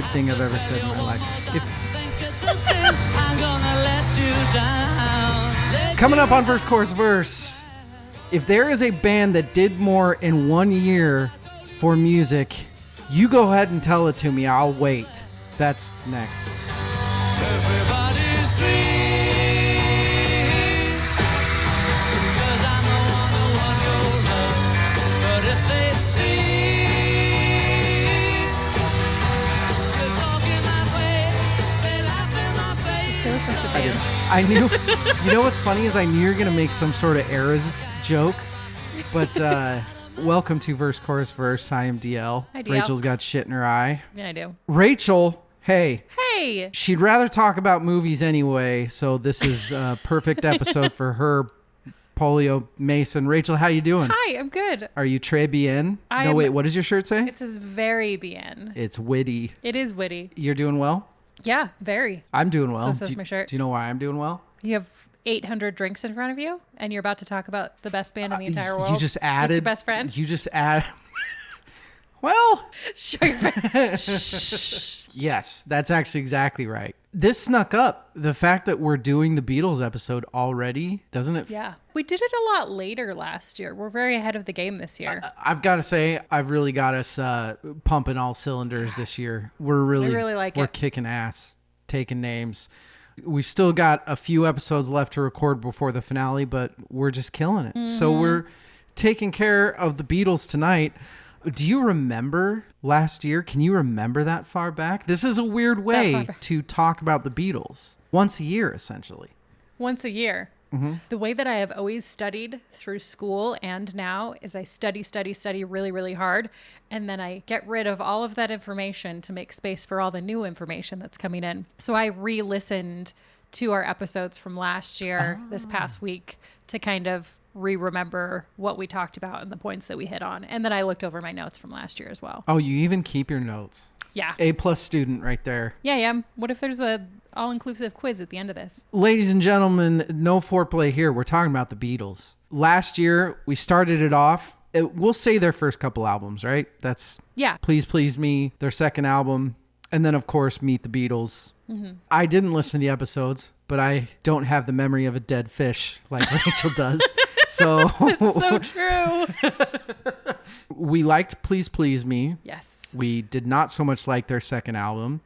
favorite thing I've ever said in my life. Coming up on Verse, Chorus, Verse, if there is a band that did more in 1 year for music, you go ahead and tell it to me. I'll wait. That's next. Everybody's free, 'cause I'm the one you'll love. But if they see you're talking that way, they laugh in my face. I knew. You know what's funny is I knew you were gonna make some sort of eras joke, but welcome to Verse, Chorus, Verse. I am DL. Hi, DL. Rachel's got shit in her eye. Yeah, I do. Rachel, hey. Hey. She'd rather talk about movies anyway, so this is a perfect episode for her. Polio Mason. Rachel, how you doing? Hi, I'm good. Are you très bien? No, wait, what does your shirt say? It says very bien. It's witty. It is witty. You're doing well? Yeah, very. I'm doing well. So says my shirt. Do you know why I'm doing well? You have 800 drinks in front of you, and you're about to talk about the best band in the entire world. You just added. With your best friend. You just add. Well. Show your face. Yes, that's actually exactly right. This snuck up. The fact that we're doing the Beatles episode already, doesn't it? Yeah. We did it a lot later last year. We're very ahead of the game this year. I've got to say, I've really got us pumping all cylinders this year. I really like it. We're kicking ass, taking names. We've still got a few episodes left to record before the finale, but we're just killing it. Mm-hmm. So we're taking care of the Beatles tonight. Do you remember last year? Can you remember that far back? This is a weird way to talk about the Beatles. Once a year, essentially. Once a year. Mm-hmm. The way that I have always studied through school and now is I study really, really hard. And then I get rid of all of that information to make space for all the new information that's coming in. So I re-listened to our episodes from last year, this past week, to kind of remember what we talked about and the points that we hit on. And then I looked over my notes from last year as well. Oh, you even keep your notes? Yeah. A+ student right there. Yeah, yeah. What if there's a all-inclusive quiz at the end of this? Ladies and gentlemen, no foreplay here. We're talking about the Beatles. Last year, we started it off. We'll say their first couple albums, right? That's Please Please Me, their second album. And then, of course, Meet the Beatles. Mm-hmm. I didn't listen to the episodes, but I don't have the memory of a dead fish like Rachel does. So it's so true. We liked Please Please Me. Yes. We did not so much like their second album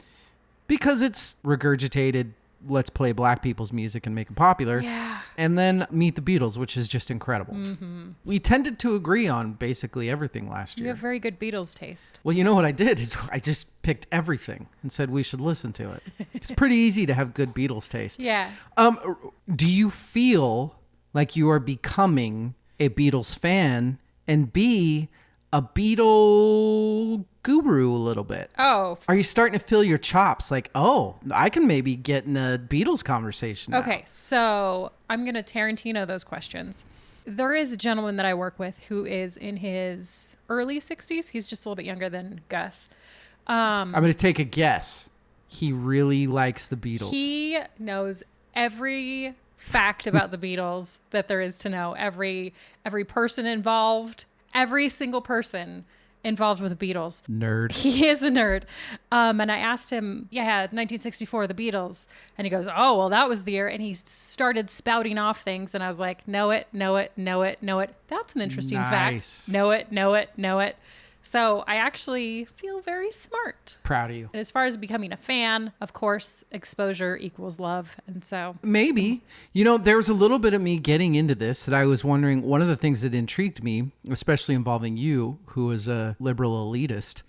because it's regurgitated, let's play black people's music and make it popular. Yeah. And then Meet the Beatles, which is just incredible. Mm-hmm. We tended to agree on basically everything last year. You have very good Beatles taste. Well, you know what I did is I just picked everything and said we should listen to it. It's pretty easy to have good Beatles taste. Yeah. Do you feel like you are becoming a Beatles fan and be a Beatle guru a little bit? Oh. Are you starting to feel your chops? Like, oh, I can maybe get in a Beatles conversation now. Okay, so I'm going to Tarantino those questions. There is a gentleman that I work with who is in his early 60s. He's just a little bit younger than Gus. I'm going to take a guess. He really likes the Beatles. He knows every fact about the Beatles that there is to know. Every person involved, every single person involved with the Beatles. Nerd. He is a nerd. And I asked him, 1964, the Beatles. And he goes, oh, well, that was the year. And he started spouting off things. And I was like, know it. That's an interesting fact. Know it. So I actually feel very smart. Proud of you. And as far as becoming a fan, of course, exposure equals love. And so maybe, there was a little bit of me getting into this that I was wondering. One of the things that intrigued me, especially involving you, who is a liberal elitist,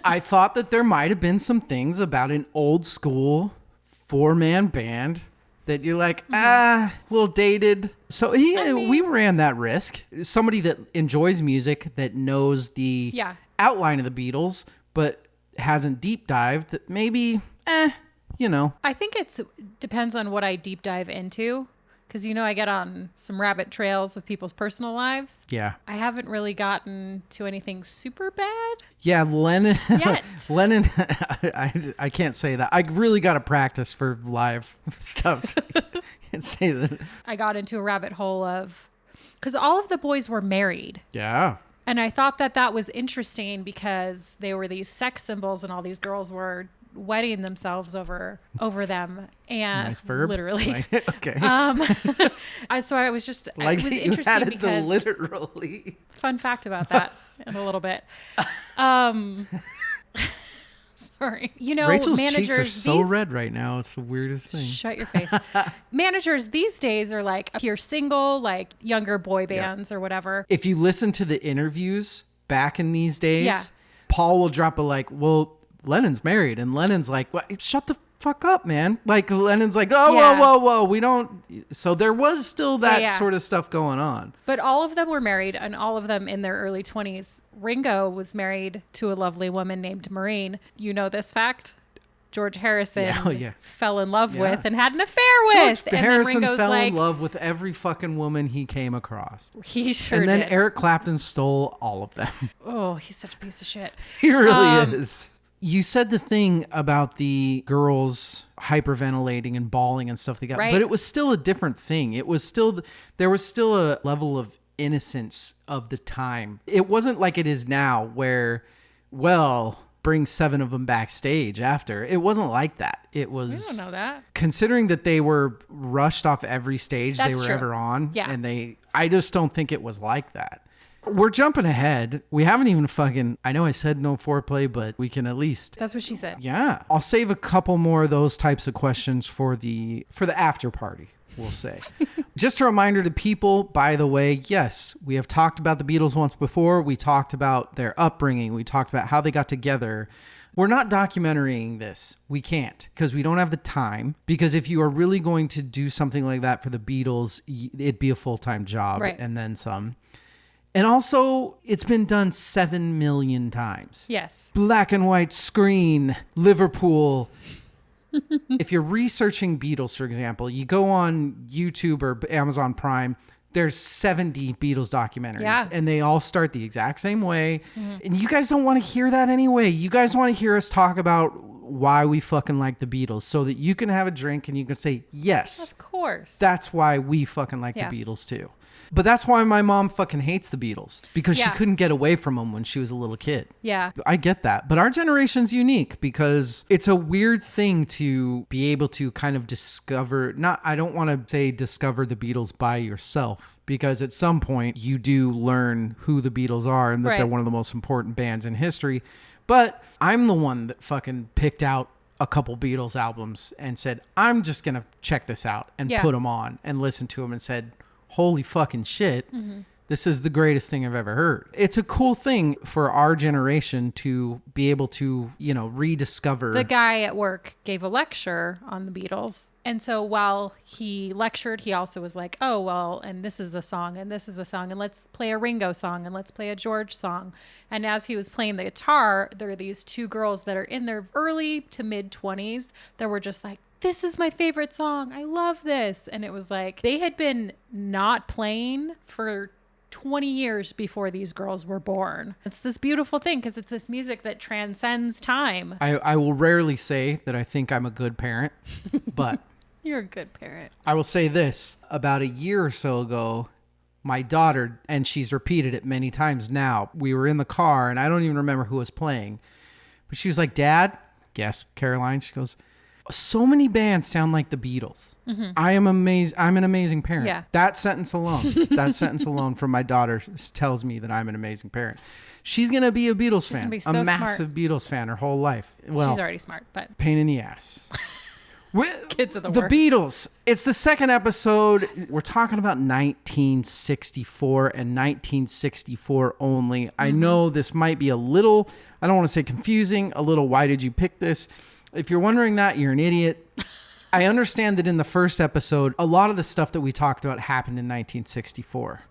I thought that there might have been some things about an old school 4-man band that you're like, a little dated. So we ran that risk. Somebody that enjoys music, that knows the outline of the Beatles, but hasn't deep dived, that maybe, I think it depends on what I deep dive into. Because, I get on some rabbit trails of people's personal lives. Yeah. I haven't really gotten to anything super bad. Yeah, Lennon. Yet. Lennon, I can't say that. I really got to practice for live stuff. So I can't say that. I got into a rabbit hole of, because all of the boys were married. Yeah. And I thought that was interesting because they were these sex symbols and all these girls were wetting themselves over them, and Nice verb. literally. Okay. So I was just, Like it was you interesting had it because literally. fun fact about that in a little bit. Sorry. Rachel's managers cheeks are so these, red right now. It's the weirdest thing. Shut your face. Managers these days are like, if you're single, like younger boy bands or whatever. If you listen to the interviews back in these days, Yeah. Paul will drop a like, well, Lennon's married. And Lennon's like, what? Shut the fuck up, man. Like Lennon's like, oh, Yeah. whoa. We don't. So there was still that Yeah. sort of stuff going on. But all of them were married, and all of them in their early 20s. Ringo was married to a lovely woman named Maureen. You know this fact? George Harrison Yeah, oh, yeah. fell in love Yeah. with and had an affair with. George And Harrison then Ringo's fell like, in love with every fucking woman he came across. he sure And then did. Eric Clapton stole all of them. Oh, he's such a piece of shit. He really is. You said the thing about the girls hyperventilating and bawling and stuff they got, Right. but it was still a different thing. It was still, there was still a level of innocence of the time. It wasn't like it is now where, well, bring 7 of them backstage after. It wasn't like that. It We was, don't know that. considering that they were rushed off every stage That's they were true. ever on. Yeah. And I just don't think it was like that. We're jumping ahead. We haven't even I know I said no foreplay, but we can at least, That's what she said. yeah. I'll save a couple more of those types of questions for the after party, we'll say. Just a reminder to people, by the way, yes, we have talked about the Beatles once before. We talked about their upbringing. We talked about how they got together. We're not documenting this. We can't because we don't have the time. Because if you are really going to do something like that for the Beatles, it'd be a full-time job Right. and then some. And also, it's been done 7 million times. Yes. Black and white screen, Liverpool. If you're researching Beatles, for example, you go on YouTube or Amazon Prime, there's 70 Beatles documentaries. Yeah. And they all start the exact same way. And you guys don't want to hear that anyway. You guys want to hear us talk about why we fucking like the Beatles so that you can have a drink and you can say, yes, Of course. that's why we fucking like Yeah. the Beatles too. But that's why my mom fucking hates the Beatles because Yeah. she couldn't get away from them when she was a little kid. Yeah. I get that. But our generation's unique because it's a weird thing to be able to kind of discover, I don't want to say discover the Beatles by yourself because at some point you do learn who the Beatles are and that Right. they're one of the most important bands in history. But I'm the one that fucking picked out a couple Beatles albums and said, I'm just going to check this out and Yeah. put them on and listen to them and said, holy fucking shit. This is the greatest thing I've ever heard. It's a cool thing for our generation to be able to, rediscover. The guy at work gave a lecture on the Beatles. And so while he lectured, he also was like, oh, well, and this is a song, and this is a song, and let's play a Ringo song, and let's play a George song. And as he was playing the guitar, there are these 2 girls that are in their early to mid 20s that were just like, this is my favorite song. I love this. And it was like they had been not playing for 20 years before these girls were born. It's this beautiful thing because it's this music that transcends time. I will rarely say that I think I'm a good parent, but You're a good parent. I will say this. About a year or so ago, my daughter, and she's repeated it many times now, we were in the car and I don't even remember who was playing, but she was like, Dad, yes, Caroline, she goes, so many bands sound like the Beatles. I am amazed. I'm an amazing parent. Yeah. That sentence alone from my daughter tells me that I'm an amazing parent. She's going to be a Beatles fan, gonna be a so massive Beatles fan her whole life. Well, She's already smart, but pain in the ass. kids are the The worst. Beatles. It's the second episode. We're talking about 1964 and 1964 only. I know this might be a little, I don't want to say confusing, a little why did you pick this? If you're wondering that, you're an idiot. I understand that in the first episode, a lot of the stuff that we talked about happened in 1964.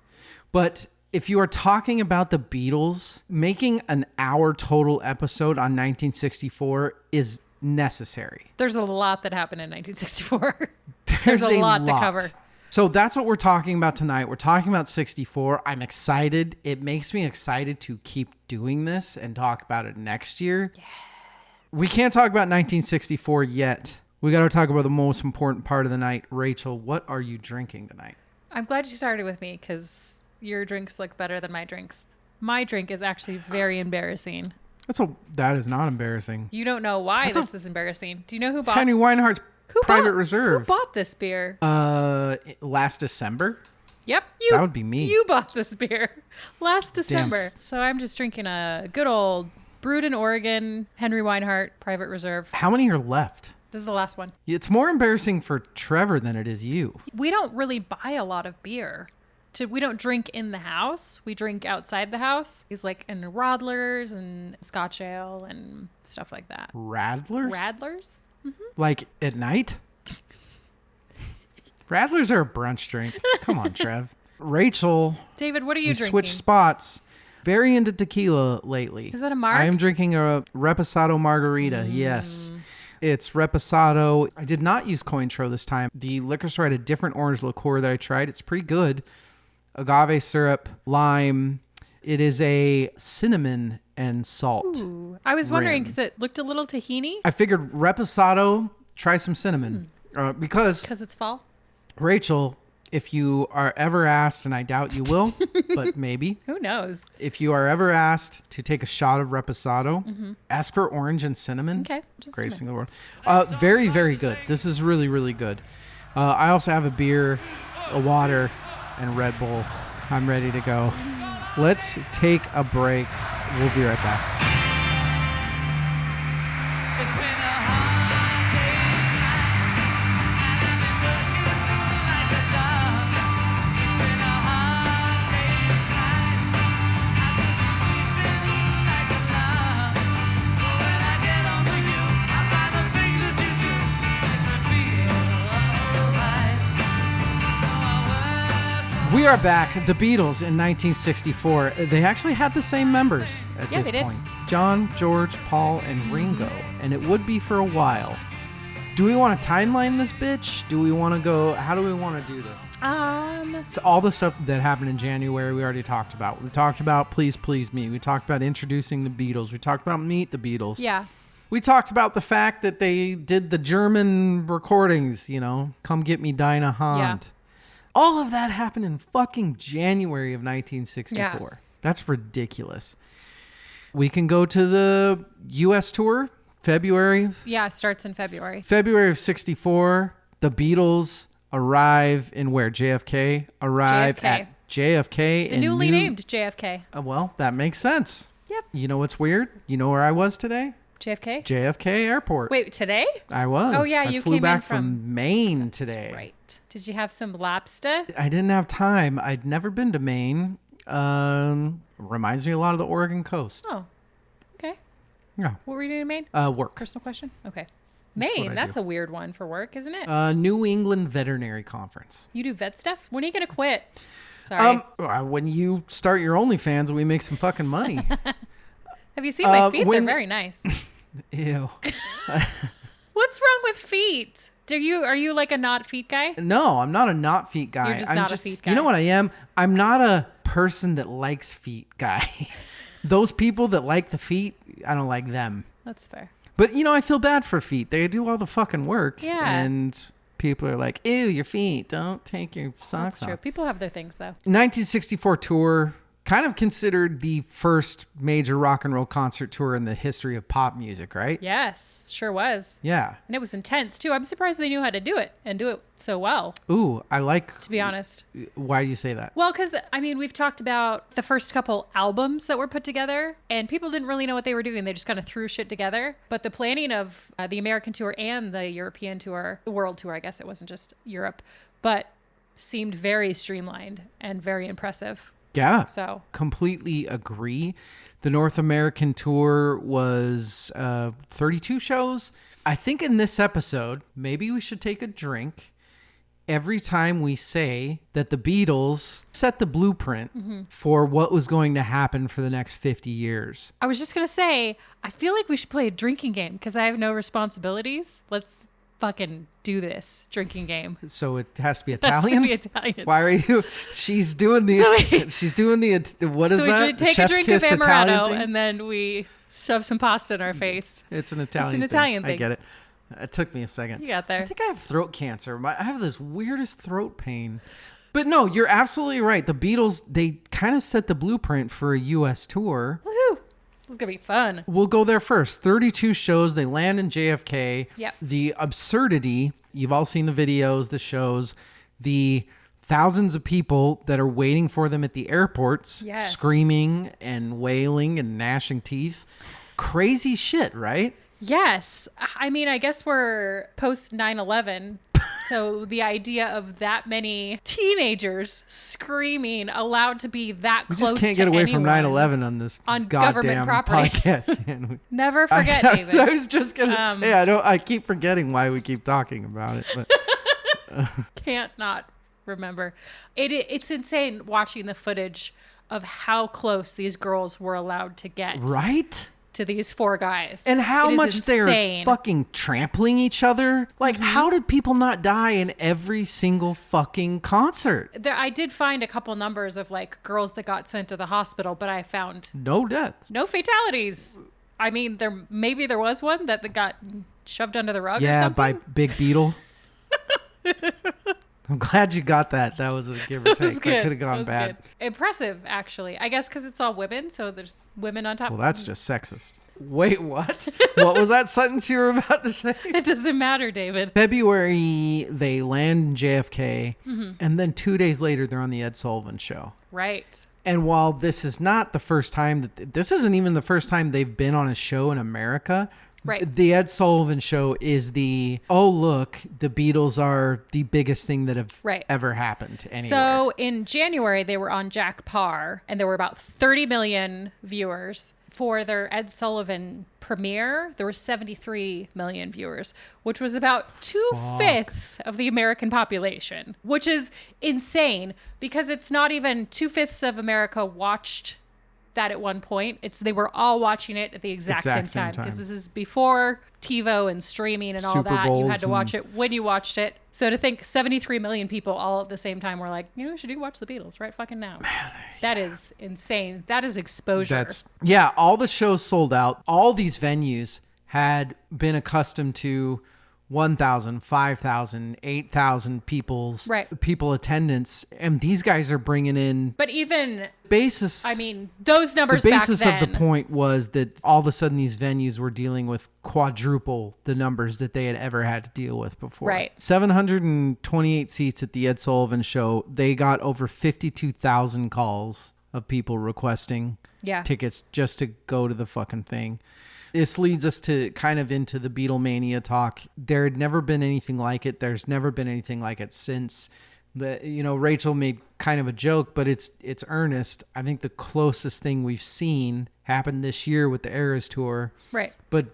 But if you are talking about the Beatles, making an hour total episode on 1964 is necessary. There's a lot that happened in 1964. There's a lot to cover. So that's what we're talking about tonight. We're talking about 64. I'm excited. It makes me excited to keep doing this and talk about it next year. Yeah. We can't talk about 1964 yet. We got to talk about the most important part of the night. Rachel, what are you drinking tonight? I'm glad you started with me because your drinks look better than my drinks. My drink is actually very embarrassing. That is not embarrassing. You don't know why this is embarrassing. Do you know who bought Henry Weinhardt's Private Reserve. Who bought this beer? Last December. Yep. That would be me. You bought this beer last December. Damn. So I'm just drinking a good old brewed in Oregon Henry Weinhardt Private Reserve. How many are left? This is the last one. It's more embarrassing for Trevor than it is you. We don't really buy a lot of beer. We don't drink in the house. We drink outside the house. He's like in Radlers and Scotch Ale and stuff like that. Radlers? Radlers? Like at night? Radlers are a brunch drink. Come on, Trev. Rachel. David, what are you drinking? Switch spots. Very into tequila lately. Is that a marg? I am drinking a Reposado margarita. Yes. It's Reposado. I did not use Cointreau this time. The liquor store had a different orange liqueur that I tried. It's pretty good. Agave syrup, lime. It is a cinnamon and salt. Ooh. I was wondering rim. because it looked a little tahini. I figured Reposado, try some cinnamon. Because Because it's fall. Rachel, if you are ever asked, and I doubt you will, but maybe, Who knows? if you are ever asked to take a shot of Reposado, ask for orange and cinnamon. Okay. Just Greatest thing cinnamon. in the world. Very, very good. This is really, really good. I also have a beer, a water, and Red Bull. I'm ready to go. Let's take a break. We'll be right back. It's been a hard day's night, and I've been working like a dog. It's been a hard day's night, I could be sleeping like a log. But when I get home to you, I find the things that you do make me feel alright. We are back. The Beatles in 1964. They actually had the same members at Yeah, this they did. point. John, George, Paul, and Ringo. And it would be for a while. Do we want to timeline this bitch? Do we want to go... How do we want to do this? So all the stuff that happened in January we already talked about. We talked about Please Please Me. We talked about introducing the Beatles. We talked about Meet the Beatles. Yeah. We talked about the fact that they did the German recordings, Come Get Me Dinah Hunt. All of that happened in fucking January of 1964. Yeah. That's ridiculous. We can go to the U.S. tour, February. Yeah, it starts in February. February of 64, the Beatles arrive in where? JFK? Arrive JFK. at JFK. The newly named JFK. Well, that makes sense. Yep. You know what's weird? You know where I was today? JFK? JFK Airport. Wait, today? I was. Oh, yeah, I you flew came back in from Maine today. That's right. Did you have some lobster? I didn't have time. I'd never been to Maine. Reminds me a lot of the Oregon coast. Oh, okay. Yeah. What were you doing in Maine? Work. Personal question? Okay. what I Maine, that's do. a weird one for work, isn't it? New England Veterinary Conference. You do vet stuff? When are you going to quit? Sorry. When you start your OnlyFans, we make some fucking money. Have you seen my feet? when- They're very nice. Ew. What's wrong with feet? Are you like a not feet guy? No, I'm not a not feet guy. You're just I'm not a feet guy. You know what I am? I'm not a person that likes feet guy. Those people that like the feet, I don't like them. That's fair. But, I feel bad for feet. They do all the fucking work. Yeah. And people are like, ew, your feet. Don't take your socks That's true. off. People have their things though. 1964 tour, kind of considered the first major rock and roll concert tour in the history of pop music, right? Yes, sure was. Yeah. And it was intense too. I'm surprised they knew how to do it and do it so well, Ooh, I like... to be honest. Why do you say that? Well, because, we've talked about the first couple albums that were put together, and people didn't really know what they were doing. They just kind of threw shit together. But the planning of the American tour and the European tour, the world tour, I guess it wasn't just Europe, but seemed very streamlined and very impressive. Yeah. So, Completely agree. The North American tour was 32 shows. I think in this episode, maybe we should take a drink every time we say that the Beatles set the blueprint for what was going to happen for the next 50 years. I was just going to say, I feel like we should play a drinking game because I have no responsibilities. Let's fucking do this drinking game. So it has to be Has to Italian? be Italian. Why are you? She's doing the. What is So that? we take Chef's a drink kiss of Italian Amaretto thing? and then we shove some pasta in our face. It's an Italian. Italian I thing. get it. It took me a second. You got there. I think I have throat cancer. I have this weirdest throat pain. But no, you're absolutely right. The Beatles, they kind of set the blueprint for a U.S. tour. Woohoo! It's gonna be fun. We'll go there first. 32 shows. They land in JFK. Yep. The absurdity. You've all seen the videos, the shows, the thousands of people that are waiting for them at the airports, Yes. screaming and wailing and gnashing teeth. Crazy shit, right? Yes. I mean, I guess we're post 9/11. So the idea of that many teenagers screaming allowed to be that We close just can't to get away anyone from 9/11 on this on government goddamn property. podcast, can we? Never forget, I David. was just gonna say I keep forgetting why we keep talking about it, but Can't not remember. It's insane watching the footage of how close these girls were allowed to get right? to these four guys. And how It is much they're insane. fucking trampling each other. Like, how did people not die in every single fucking concert? I did find a couple numbers of like girls that got sent to the hospital, but I found No deaths. no fatalities. I mean, there was one that got shoved under the rug or Yeah, something. by Big Beetle. I'm glad you got that. That was a give or That was take. good. That could have That gone was bad. good. Impressive, actually. I guess because it's all women, so there's women on top. Well, that's just sexist. Wait, what? What was that sentence you were about to say? It doesn't matter, David. February, they land in JFK, Mm-hmm. and then 2 days later, they're on the Ed Sullivan Show. Right. And while this is not the first time this isn't even the first time they've been on a show in America. Right. The Ed Sullivan Show is oh, look, the Beatles are the biggest thing that have Right. ever happened anywhere. So in January, they were on Jack Parr, and there were about 30 million viewers. For their Ed Sullivan premiere, there were 73 million viewers, which was about 2/5 of the American population, which is insane because it's not even 2/5 of America watched that at one point. They were all watching it at the exact same time because this is before TiVo and streaming and all Super that. You Bowls had to watch it when you watched it. So to think 73 million people all at the same time were like, should you watch the Beatles right fucking now? That is insane. That is exposure. All the shows sold out. All these venues had been accustomed to 1,000, 5,000, 8,000 people attendance, and these guys are bringing in But even basis. I mean, those numbers the basis back then. of the point was that all of a sudden these venues were dealing with quadruple the numbers that they had ever had to deal with before. Right. 728 seats at the Ed Sullivan Show. They got over 52,000 calls of people requesting tickets just to go to the fucking thing. This leads us to kind of into the Beatlemania talk. There had never been anything like it. There's never been anything like it since. Rachel made kind of a joke, but it's earnest. I think the closest thing we've seen happened this year with the Eras Tour. Right. But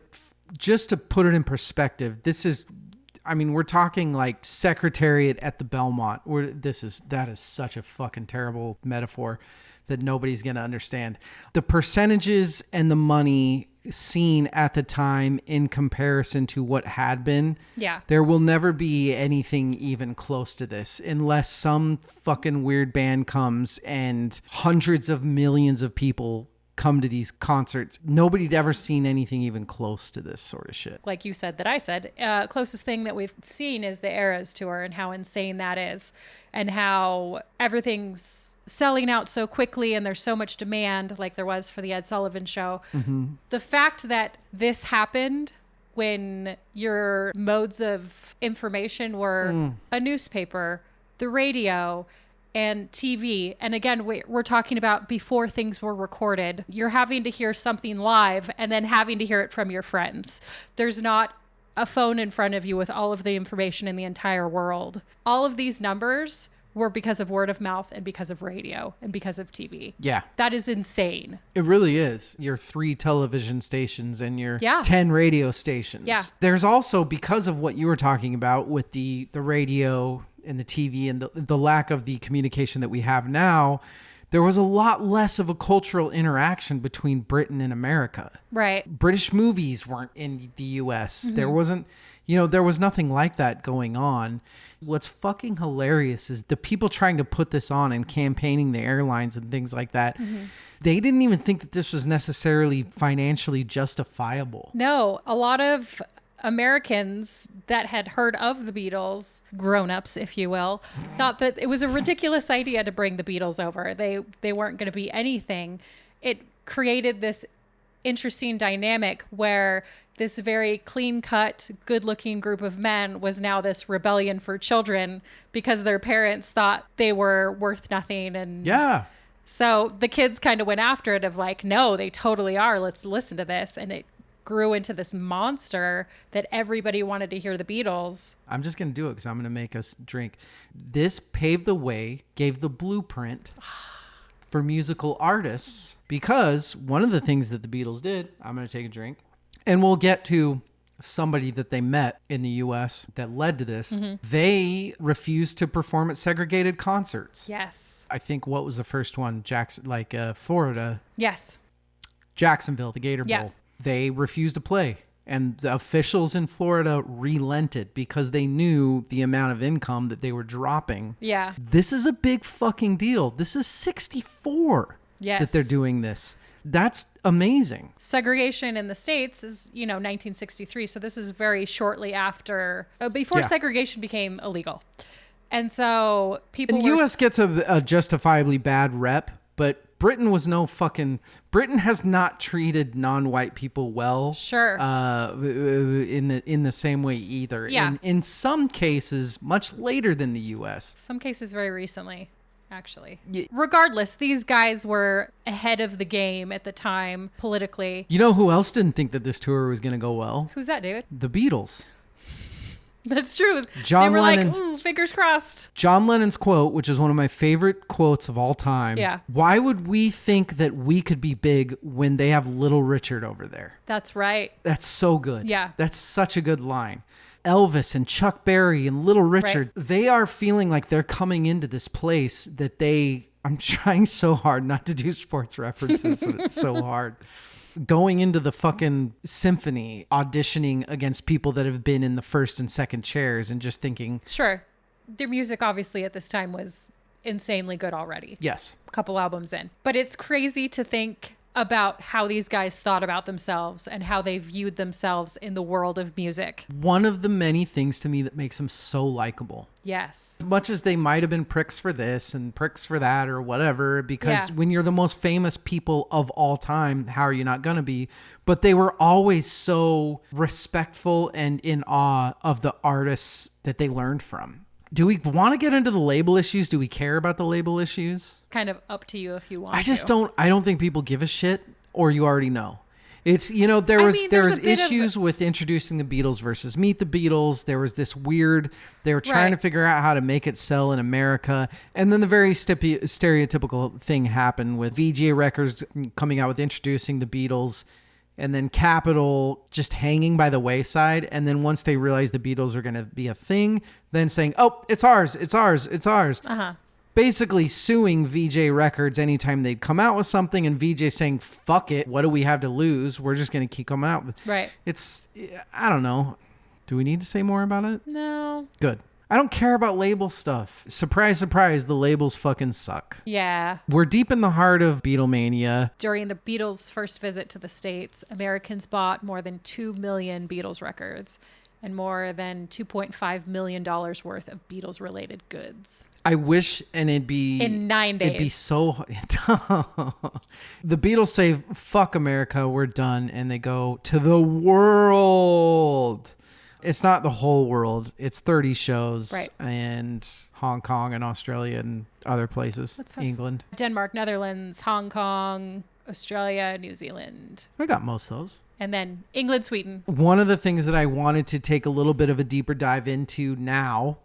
just to put it in perspective, we're talking like Secretariat at the Belmont. That is such a fucking terrible metaphor that nobody's going to understand. The percentages and the money seen at the time in comparison to what had been. Yeah. There will never be anything even close to this unless some fucking weird band comes and hundreds of millions of people come to these concerts. Nobody'd ever seen anything even close to this sort of shit. Like you said, that I said, closest thing that we've seen is the Eras Tour and how insane that is and how everything's selling out so quickly and there's so much demand like there was for the Ed Sullivan Show. Mm-hmm. The fact that this happened when your modes of information were a newspaper, the radio, and TV. And again, we're talking about before things were recorded. You're having to hear something live and then having to hear it from your friends. There's not a phone in front of you with all of the information in the entire world. All of these numbers were because of word of mouth and because of radio and because of TV. Yeah. That is insane. It really is. Your 3 television stations and your 10 10 radio stations. Yeah. There's also, because of what you were talking about with the radio and the TV and the lack of the communication that we have now, there was a lot less of a cultural interaction between Britain and America. Right. British movies weren't in the US. There wasn't, there was nothing like that going on. What's fucking hilarious is the people trying to put this on and campaigning the airlines and things like that. They didn't even think that this was necessarily financially justifiable. No, a lot of Americans that had heard of the Beatles, grown-ups, if you will, thought that it was a ridiculous idea to bring the Beatles over. They weren't going to be anything. It created this interesting dynamic where this very clean-cut, good-looking group of men was now this rebellion for children because their parents thought they were worth nothing. And Yeah. so the kids kind of went after it of like, no, they totally are. Let's listen to this. And it grew into this monster that everybody wanted to hear the Beatles. I'm just going to do it because I'm going to make us drink. This paved the way, gave the blueprint for musical artists, because one of the things that the Beatles did, I'm going to take a drink, and we'll get to somebody that they met in the US that led to this. They refused to perform at segregated concerts. Yes. I think what was the first one? Florida, Yes. Jacksonville, the Gator Bowl. Yeah. They refused to play. And the officials in Florida relented because they knew the amount of income that they were dropping. Yeah. This is a big fucking deal. This is 64 Yes. that they're doing this. That's amazing. Segregation in the States is, 1963. So this is very shortly after, before Yeah. segregation became illegal. And so people And were... U.S. gets a justifiably bad rep, but Britain Britain has not treated non-white people well. Sure. In the same way either. Yeah. In some cases, much later than the U.S. Some cases very recently, actually. Regardless, these guys were ahead of the game at the time politically. You know who else didn't think that this tour was going to go well? Who's that, David? The Beatles. That's true. John they were Lennon- like, ooh, fingers crossed. John Lennon's quote, which is one of my favorite quotes of all time. Yeah. Why would we think that we could be big when they have Little Richard over there? That's right. That's so good. Yeah. That's such a good line. Elvis and Chuck Berry and Little Richard, they are feeling like they're coming into this place that I'm trying so hard not to do sports references, and it's so hard. Going into the fucking symphony, auditioning against people that have been in the first and second chairs and just thinking, Sure. Their music, obviously, at this time was insanely good already. yes, A couple albums in. But it's crazy to think about how these guys thought about themselves and how they viewed themselves in the world of music. one of the many things to me that makes them so likable. Yes. Much as they might have been pricks for this and pricks for that or whatever, because Yeah. when you're the most famous people of all time, how are you not going to be? But they were always so respectful and in awe of the artists that they learned from. Do we want to get into the label issues? Do we care about the label issues? Kind of up to you if you want I just to. don't. I don't think people give a shit, or you already know. It's there I was mean, there there's was a bit of- issues with introducing the Beatles versus Meet the Beatles. There was this weird. They were trying Right. to figure out how to make it sell in America, and then the very stereotypical thing happened with VGA Records coming out with introducing the Beatles, and then Capitol just hanging by the wayside. And then once they realized the Beatles are going to be a thing, then saying, "Oh, it's ours, it's ours, it's ours." Uh-huh. Basically suing VJ Records anytime they'd come out with something, and VJ saying, "Fuck it, what do we have to lose? We're just going to keep coming out." Right. It's, I don't know. Do we need to say more about it? No. Good. I don't care about label stuff. Surprise, surprise, the labels fucking suck. Yeah. We're deep in the heart of Beatlemania. During the Beatles' first visit to the States, Americans bought more than 2 million Beatles records and more than $2.5 million worth of Beatles-related goods. I wish, and it'd be... In 9 days. It'd be so... The Beatles say, "Fuck America, we're done." And they go to the world. It's not the whole world. It's 30 shows. Right. And Hong Kong and Australia and other places. That's fast. England. Denmark, Netherlands, Hong Kong, Australia, New Zealand, I got most of those. and then England, Sweden. One of the things that I wanted to take a little bit of a deeper dive into now,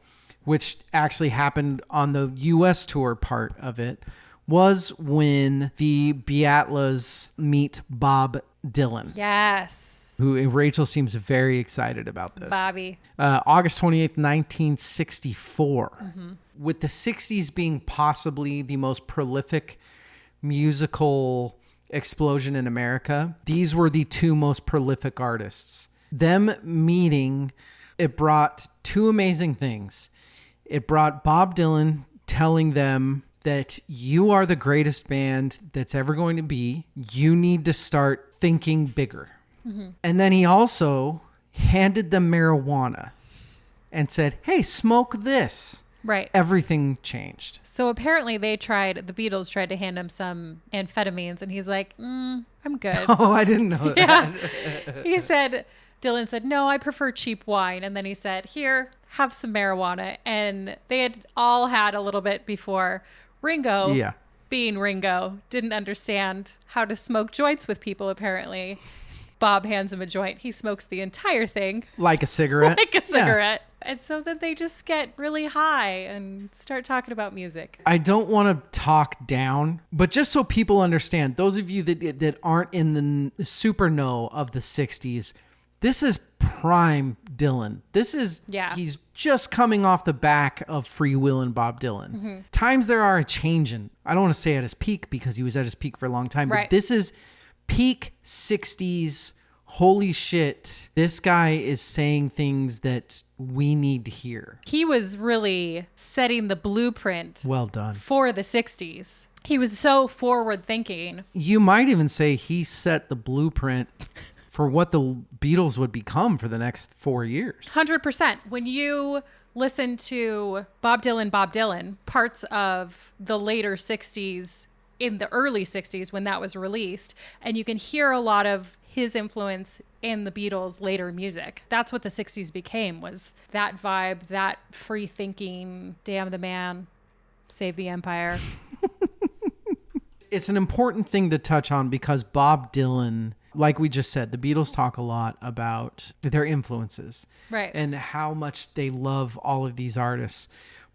which actually happened on the US tour part of it, was when the Beatles meet Bob Dylan. Yes. Who Rachel seems very excited about this. Bobby. August 28th, 1964. With the 60s being possibly the most prolific musical explosion in America, these were the two most prolific artists. Them meeting, it brought two amazing things. It brought Bob Dylan telling them that you are the greatest band that's ever going to be. You need to start thinking bigger. And then he also handed them marijuana and said, "Hey, smoke this." Right. everything changed. So apparently the Beatles tried to hand him some amphetamines and he's like, I'm good. Oh, I didn't know that. Yeah. Dylan said, no, I prefer cheap wine. And then he said, here, have some marijuana. And they had all had a little bit before. Ringo, Yeah. being Ringo, didn't understand how to smoke joints with people, apparently. Bob hands him a joint. He smokes the entire thing Like a cigarette. like a cigarette. And so then they just get really high and start talking about music. I don't want to talk down, but just so people understand, those of you that aren't in the super know of the 60s, this is prime Dylan. He's just coming off the back of Freewheelin' Bob Dylan. Times there are a changin'. I don't want to say at his peak because he was at his peak for a long time, Right. but this is peak 60s. Holy shit. This guy is saying things that we need to hear. He was really setting the blueprint Well done. for the 60s. He was so forward thinking. You might even say he set the blueprint for what the Beatles would become for the next 4 years. 100%. When you listen to Bob Dylan, parts of the later 60s, in the early 60s when that was released, and you can hear a lot of his influence in the Beatles' later music. That's what the 60s became, was that vibe, that free thinking, damn the man, save the empire. It's an important thing to touch on because Bob Dylan, like we just said, the Beatles talk a lot about their influences. Right. And how much they love all of these artists.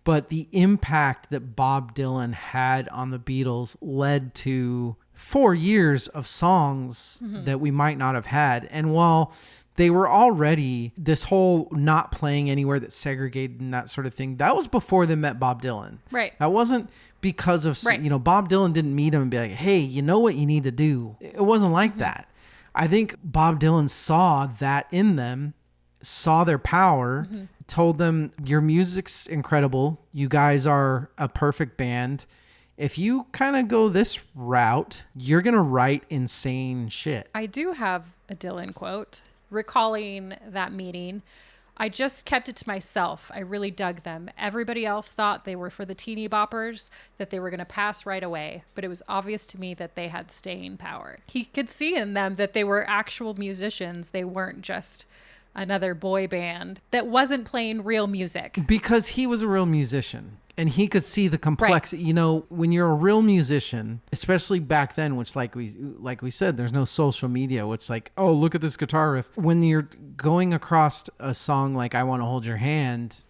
But the impact that Bob Dylan had on the Beatles led to 4 years of songs that we might not have had. And while they were already this whole not playing anywhere that's segregated and that sort of thing, that was before they met Bob Dylan. Right. That wasn't because of, Right. Bob Dylan didn't meet him and be like, hey, you know what you need to do. It wasn't like that. I think Bob Dylan saw that in them, saw their power, told them, your music's incredible. You guys are a perfect band. If you kind of go this route, you're going to write insane shit. I do have a Dylan quote recalling that meeting. I just kept it to myself. I really dug them. Everybody else thought they were for the teeny boppers, that they were going to pass right away. But it was obvious to me that they had staying power. He could see in them that they were actual musicians. They weren't just another boy band that wasn't playing real music. Because he was a real musician and he could see the complexity. You know, when you're a real musician, especially back then, which like we said, there's no social media, which like, oh, look at this guitar riff. When you're going across a song like I Want to Hold Your Hand,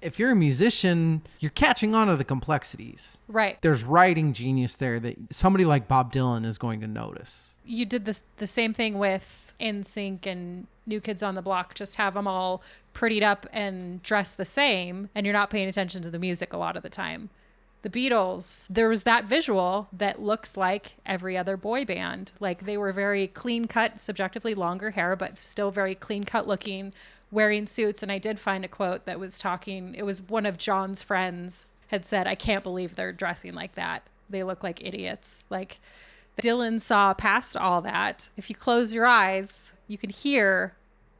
if you're a musician, you're catching on to the complexities. Right. There's writing genius there that somebody like Bob Dylan is going to notice. You did the same thing with NSYNC and New Kids on the Block. Just have them all prettied up and dressed the same, and you're not paying attention to the music a lot of the time. The Beatles, there was that visual that looks like every other boy band. Like they were very clean cut, subjectively longer hair, but still very clean cut looking, wearing suits. And I did find a quote that was talking, it was one of John's friends had said, I can't believe they're dressing like that. They look like idiots. Like Dylan saw past all that. If you close your eyes, you can hear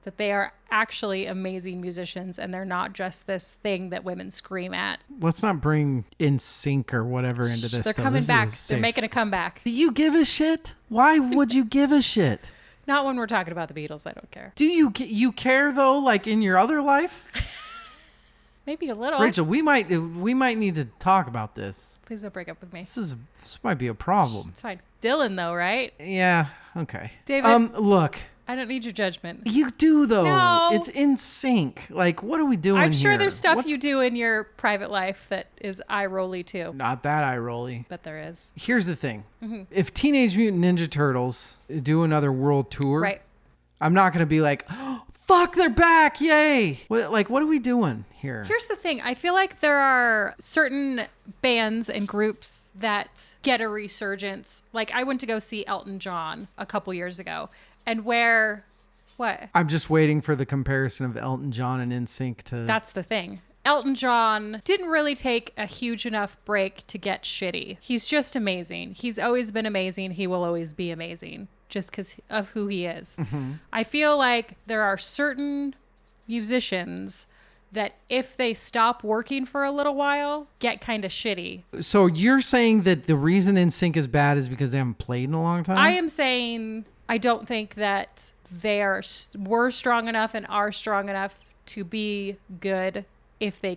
that they are actually amazing musicians and they're not just this thing that women scream at. Let's not bring In Sync or whatever into this. They're though. coming This is a back. They're safe- making a comeback. Do you give a shit? Why would you give a shit? Not when we're talking about the Beatles. I don't care. Do you care though? Like in your other life, Maybe a little. Rachel? We might need to talk about this. Please don't break up with me. This might be a problem. It's fine. Dylan, though, right? Yeah. Okay. David. Look, I don't need your judgment. you do though. No. It's In Sync. Like, what are we doing? I'm sure here? there's stuff What's- you do in your private life that is eye-rolly too. Not that eye rolly. But there is. Here's the thing: if Teenage Mutant Ninja Turtles do another world tour, Right. I'm not gonna be like, oh, "Fuck, they're back! Yay!" What are we doing here? Here's the thing. I feel like there are certain bands and groups that get a resurgence. Like I went to go see Elton John a couple years ago, and what? I'm just waiting for the comparison of Elton John and In Sync to. That's the thing. Elton John didn't really take a huge enough break to get shitty. He's just amazing. He's always been amazing. He will always be amazing just because of who he is. I feel like there are certain musicians that if they stop working for a little while, get kind of shitty. So you're saying that the reason NSYNC is bad is because they haven't played in a long time? I am saying I don't think that were strong enough and are strong enough to be good if they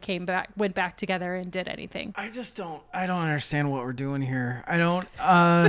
went back together and did anything. I don't understand what we're doing here. I don't,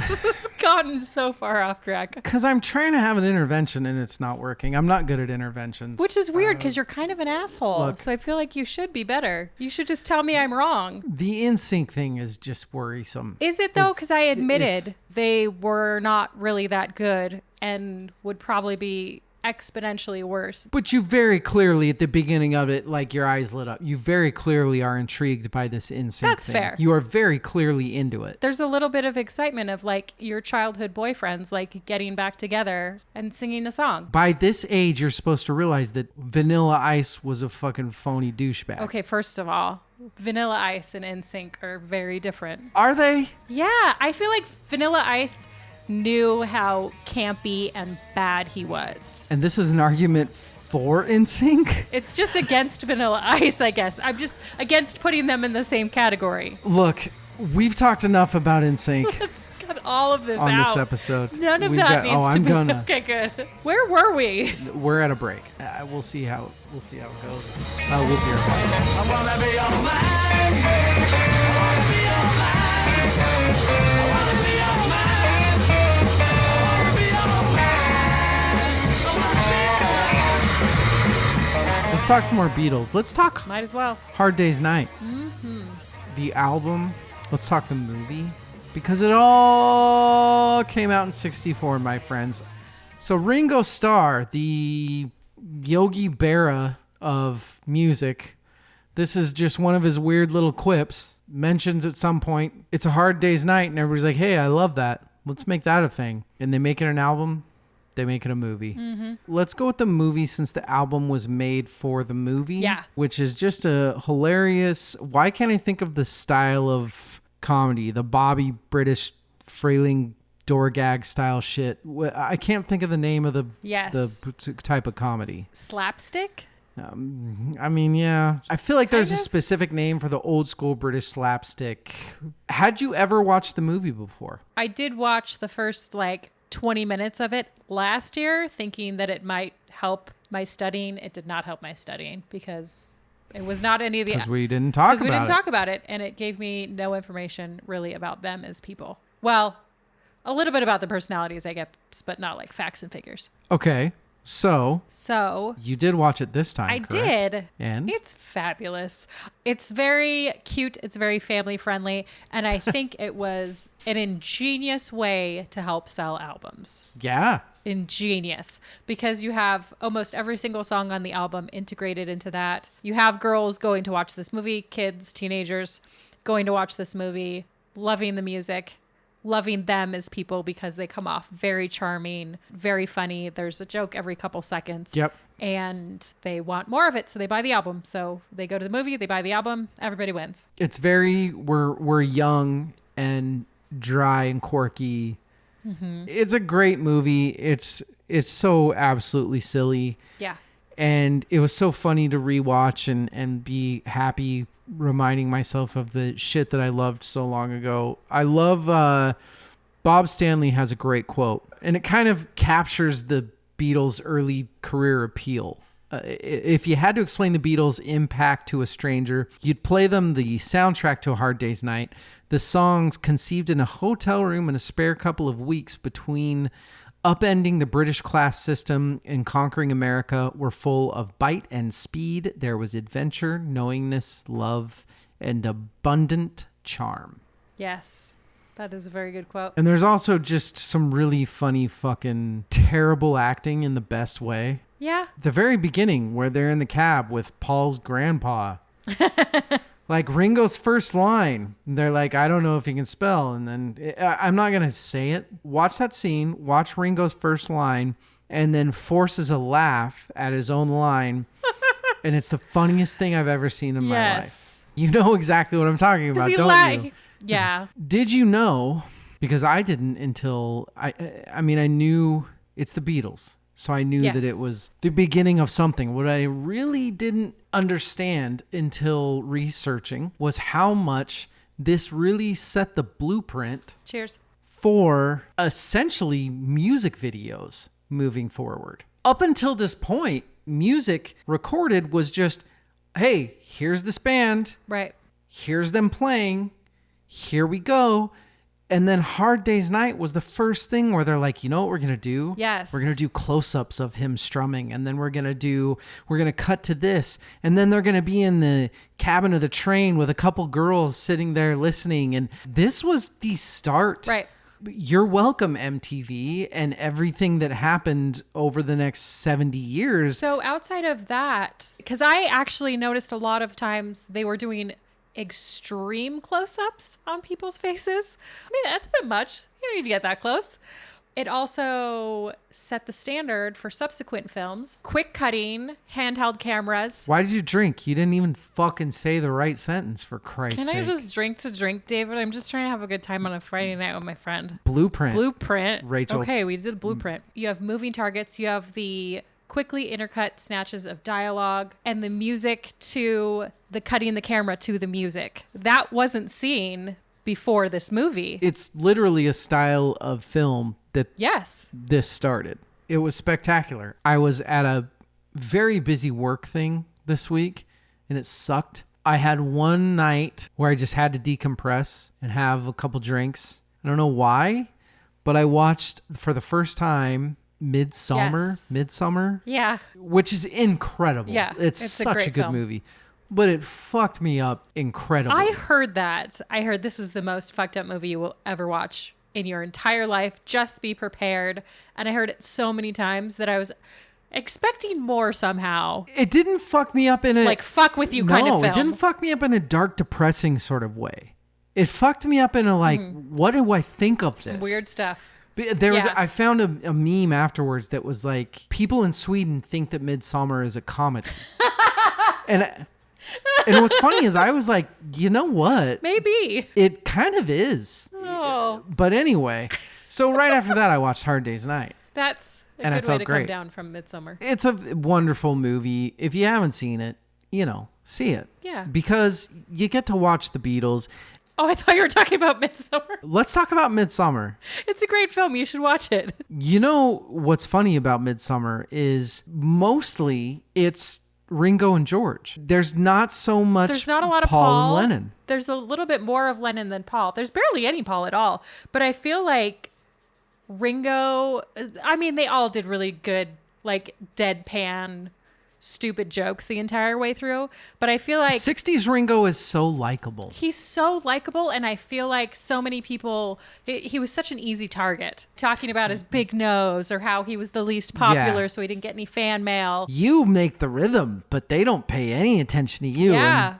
This has gotten so far off track. because I'm trying to have an intervention and it's not working. I'm not good at interventions. Which is weird because you're kind of an asshole. look. So I feel like you should be better. You should just tell me I'm wrong. The NSYNC thing is just worrisome. Is it though? It's- Because I admitted it's- they were not really that good and would probably be exponentially worse. But you very clearly, at the beginning of it, like your eyes lit up. You very clearly are intrigued by this NSYNC That's thing. fair. You are very clearly into it. There's a little bit of excitement of like your childhood boyfriends like getting back together and singing a song. By this age, you're supposed to realize that Vanilla Ice was a fucking phony douchebag. Okay, first of all, Vanilla Ice and NSYNC are very different. Are they? Yeah, I feel like Vanilla Ice knew how campy and bad he was. And this is an argument for NSYNC? It's just against Vanilla Ice, I guess. I'm just against putting them in the same category. Look, we've talked enough about NSYNC Let's cut all of this on out. this episode. None of We've that got- needs to I'm be. gonna. Okay, good. Where were we? We're at a break. We'll see how it goes. We'll be right back. I wanna be your man. I wanna be your man. I wanna be your man. I wanna be your man. I wanna be your man. Let's talk some more Beatles. Let's talk Might as well. Hard Day's Night. The album. Let's talk the movie. Because it all came out in 64, my friends. So Ringo Starr, the Yogi Berra of music, this is just one of his weird little quips, mentions at some point, it's a hard day's night, and everybody's like, hey, I love that. Let's make that a thing. And they make it an album. They make it a movie. Let's go with the movie since the album was made for the movie. Yeah. Which is just a hilarious... Why can't I think of the style of comedy? The Bobby British Frayling door gag style shit. I can't think of the name of the type of comedy. Slapstick? I mean, yeah. I feel like there's a specific name for the old school British slapstick. Had you ever watched the movie before? I did watch the first 20 minutes of it last year thinking that it might help my studying. It did not help my studying because it was not any of the... Because we didn't talk about it. Because we didn't talk about it, and it gave me no information really about them as people. Well, a little bit about the personalities, I guess, but not like facts and figures. Okay. So you did watch it this time, I correct? did. And? It's fabulous. It's very cute. It's very family friendly. And I think it was an ingenious way to help sell albums. Yeah. Ingenious. Because you have almost every single song on the album integrated into that. You have girls going to watch this movie, kids, teenagers going to watch this movie, loving the music, loving them as people because they come off very charming, very funny. There's a joke every couple seconds. Yep. And they want more of it, so they buy the album. So they go to the movie, they buy the album, everybody wins. It's very we're young and dry and quirky. It's a great movie. It's so absolutely silly. Yeah. And it was so funny to rewatch and be happy reminding myself of the shit that I loved so long ago. I love Bob Stanley has a great quote, and it kind of captures the Beatles' early career appeal. If you had to explain the Beatles' impact to a stranger, you'd play them the soundtrack to A Hard Day's Night. The songs conceived in a hotel room in a spare couple of weeks between upending the British class system and conquering America were full of bite and speed. There was adventure, knowingness, love, and abundant charm. Yes. That is a very good quote. And there's also just some really funny fucking terrible acting in the best way. Yeah. The very beginning where they're in the cab with Paul's grandpa. Like Ringo's first line, they're like, I don't know if he can spell. And then I'm not going to say it. Watch that scene, watch Ringo's first line, and then forces a laugh at his own line. And it's the funniest thing I've ever seen in my life. You know exactly what I'm talking about, don't you? Yeah. Did you know, because I didn't until, I mean, I knew it's the Beatles. So I knew that Yes. it was the beginning of something. What I really didn't understand until researching was how much this really set the blueprint Cheers. for essentially music videos moving forward. Up until this point, music recorded was just, hey, here's this band, Right. here's them playing, here we go. And then Hard Day's Night was the first thing where they're like, you know what we're going to do? Yes. We're going to do close-ups of him strumming. And then we're going to cut to this. And then they're going to be in the cabin of the train with a couple girls sitting there listening. And this was the start. Right. You're welcome, MTV, and everything that happened over the next 70 years. So outside of that, because I actually noticed a lot of times they were doing extreme close-ups on people's faces. I mean, that's a bit much. You don't need to get that close. It also set the standard for subsequent films. Quick cutting, handheld cameras. Why did you drink? You didn't even fucking say the right sentence, for Christ's Can sake. I just drink to drink, David? I'm just trying to have a good time on a Friday night with my friend. Blueprint. Rachel. Okay, we did Blueprint. You have moving targets. You have the quickly intercut snatches of dialogue and the music to the cutting the camera to the music. That wasn't seen before this movie. It's literally a style of film that Yes. this started. It was spectacular. I was at a very busy work thing this week and it sucked. I had one night where I just had to decompress and have a couple drinks. I don't know why, but I watched for the first time Yes. Midsummer, Yeah. which is incredible. Yeah, It's it's a such a great good film. movie, but it fucked me up incredibly. I heard that. I heard this is the most fucked up movie you will ever watch in your entire life. Just be prepared. And I heard it so many times that I was expecting more somehow. It didn't fuck me up in a Like fuck with you kind of film. it didn't fuck me up in a dark, depressing sort of way. It fucked me up in a like, what do I think of Some this? weird stuff. There was, Yeah. I found a meme afterwards that was like, people in Sweden think that Midsummer is a comedy, and what's funny is I was like, you know what? Maybe. It kind of is. Oh, But anyway, so right after that, I watched Hard Day's Night. that's a And I good way felt to great. come down from Midsummer. It's a wonderful movie. If you haven't seen it, see it. Yeah. Because you get to watch the Beatles. Oh, I thought you were talking about Midsummer. Let's talk about Midsummer. It's a great film. You should watch it. You know what's funny about Midsummer is mostly it's Ringo and George. There's not so much There's not a lot of Paul and Lennon. There's a little bit more of Lennon than Paul. There's barely any Paul at all. But I feel like Ringo, I mean, they all did really good, like deadpan, stupid jokes the entire way through. But I feel like 60s Ringo is so likable. he's so likable, and I feel like so many people, he was such an easy target, talking about his big nose or how he was the least popular, Yeah. so he didn't get any fan mail. You make the rhythm, but they don't pay any attention to you. Yeah. And,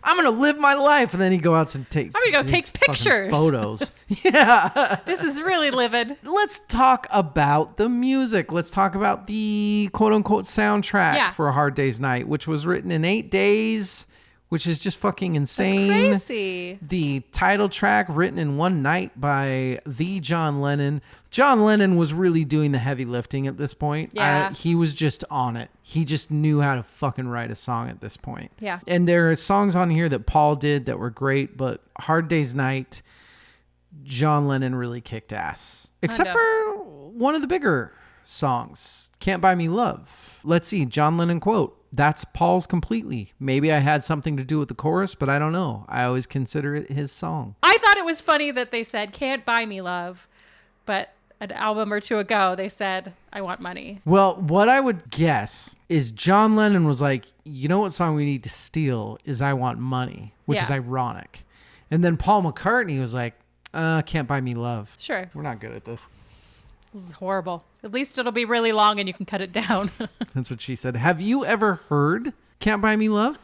I'm going to live my life. And then he go out and take I'm gonna go take fucking pictures. photos. Yeah. This is really livid. Let's talk about the music. Let's talk about the quote unquote soundtrack Yeah. for A Hard Day's Night, which was written in 8 days, which is just fucking insane. That's crazy. The title track written in one night by the John Lennon. John Lennon was really doing the heavy lifting at this point. Yeah. He was just on it. He just knew how to fucking write a song at this point. Yeah. And there are songs on here that Paul did that were great, but Hard Day's Night, John Lennon really kicked ass. Except Hundo. for one of the bigger songs, Can't Buy Me Love. Let's see, John Lennon quote, "That's Paul's completely. Maybe I had something to do with the chorus, but I don't know. I always consider it his song." I thought it was funny that they said, "Can't buy me love," but an album or two ago, they said, "I want money." Well, what I would guess is John Lennon was like, you know what song we need to steal is I Want Money, which is Yeah. ironic. And then Paul McCartney was like, Can't Buy Me Love. Sure. We're not good at this. This is horrible. At least it'll be really long and you can cut it down. That's what she said. Have you ever heard Can't Buy Me Love?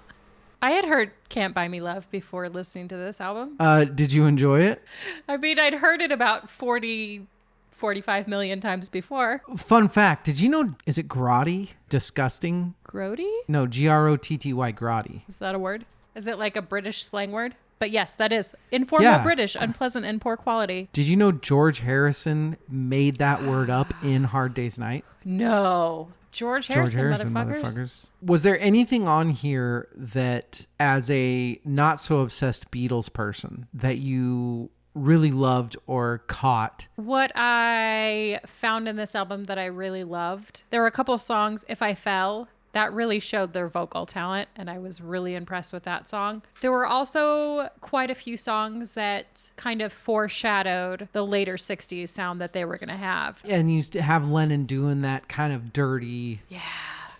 I had heard Can't Buy Me Love before listening to this album. Did you enjoy it? I mean, I'd heard it about 45 million times before. Fun fact. Did you know, is it grotty? Disgusting? Grody? No, Grotty, grotty. Is that a word? Is it like a British slang word? But yes, that is informal Yeah. British, unpleasant and poor quality. Did you know George Harrison made that word up in Hard Day's Night? No. George Harrison, motherfuckers. Was there anything on here that, as a not so obsessed Beatles person, that you really loved or caught? What I found in this album that I really loved, there were a couple of songs, If I Fell, that really showed their vocal talent, and I was really impressed with that song. There were also quite a few songs that kind of foreshadowed the later 60s sound that they were going to have. And you have Lennon doing that kind of dirty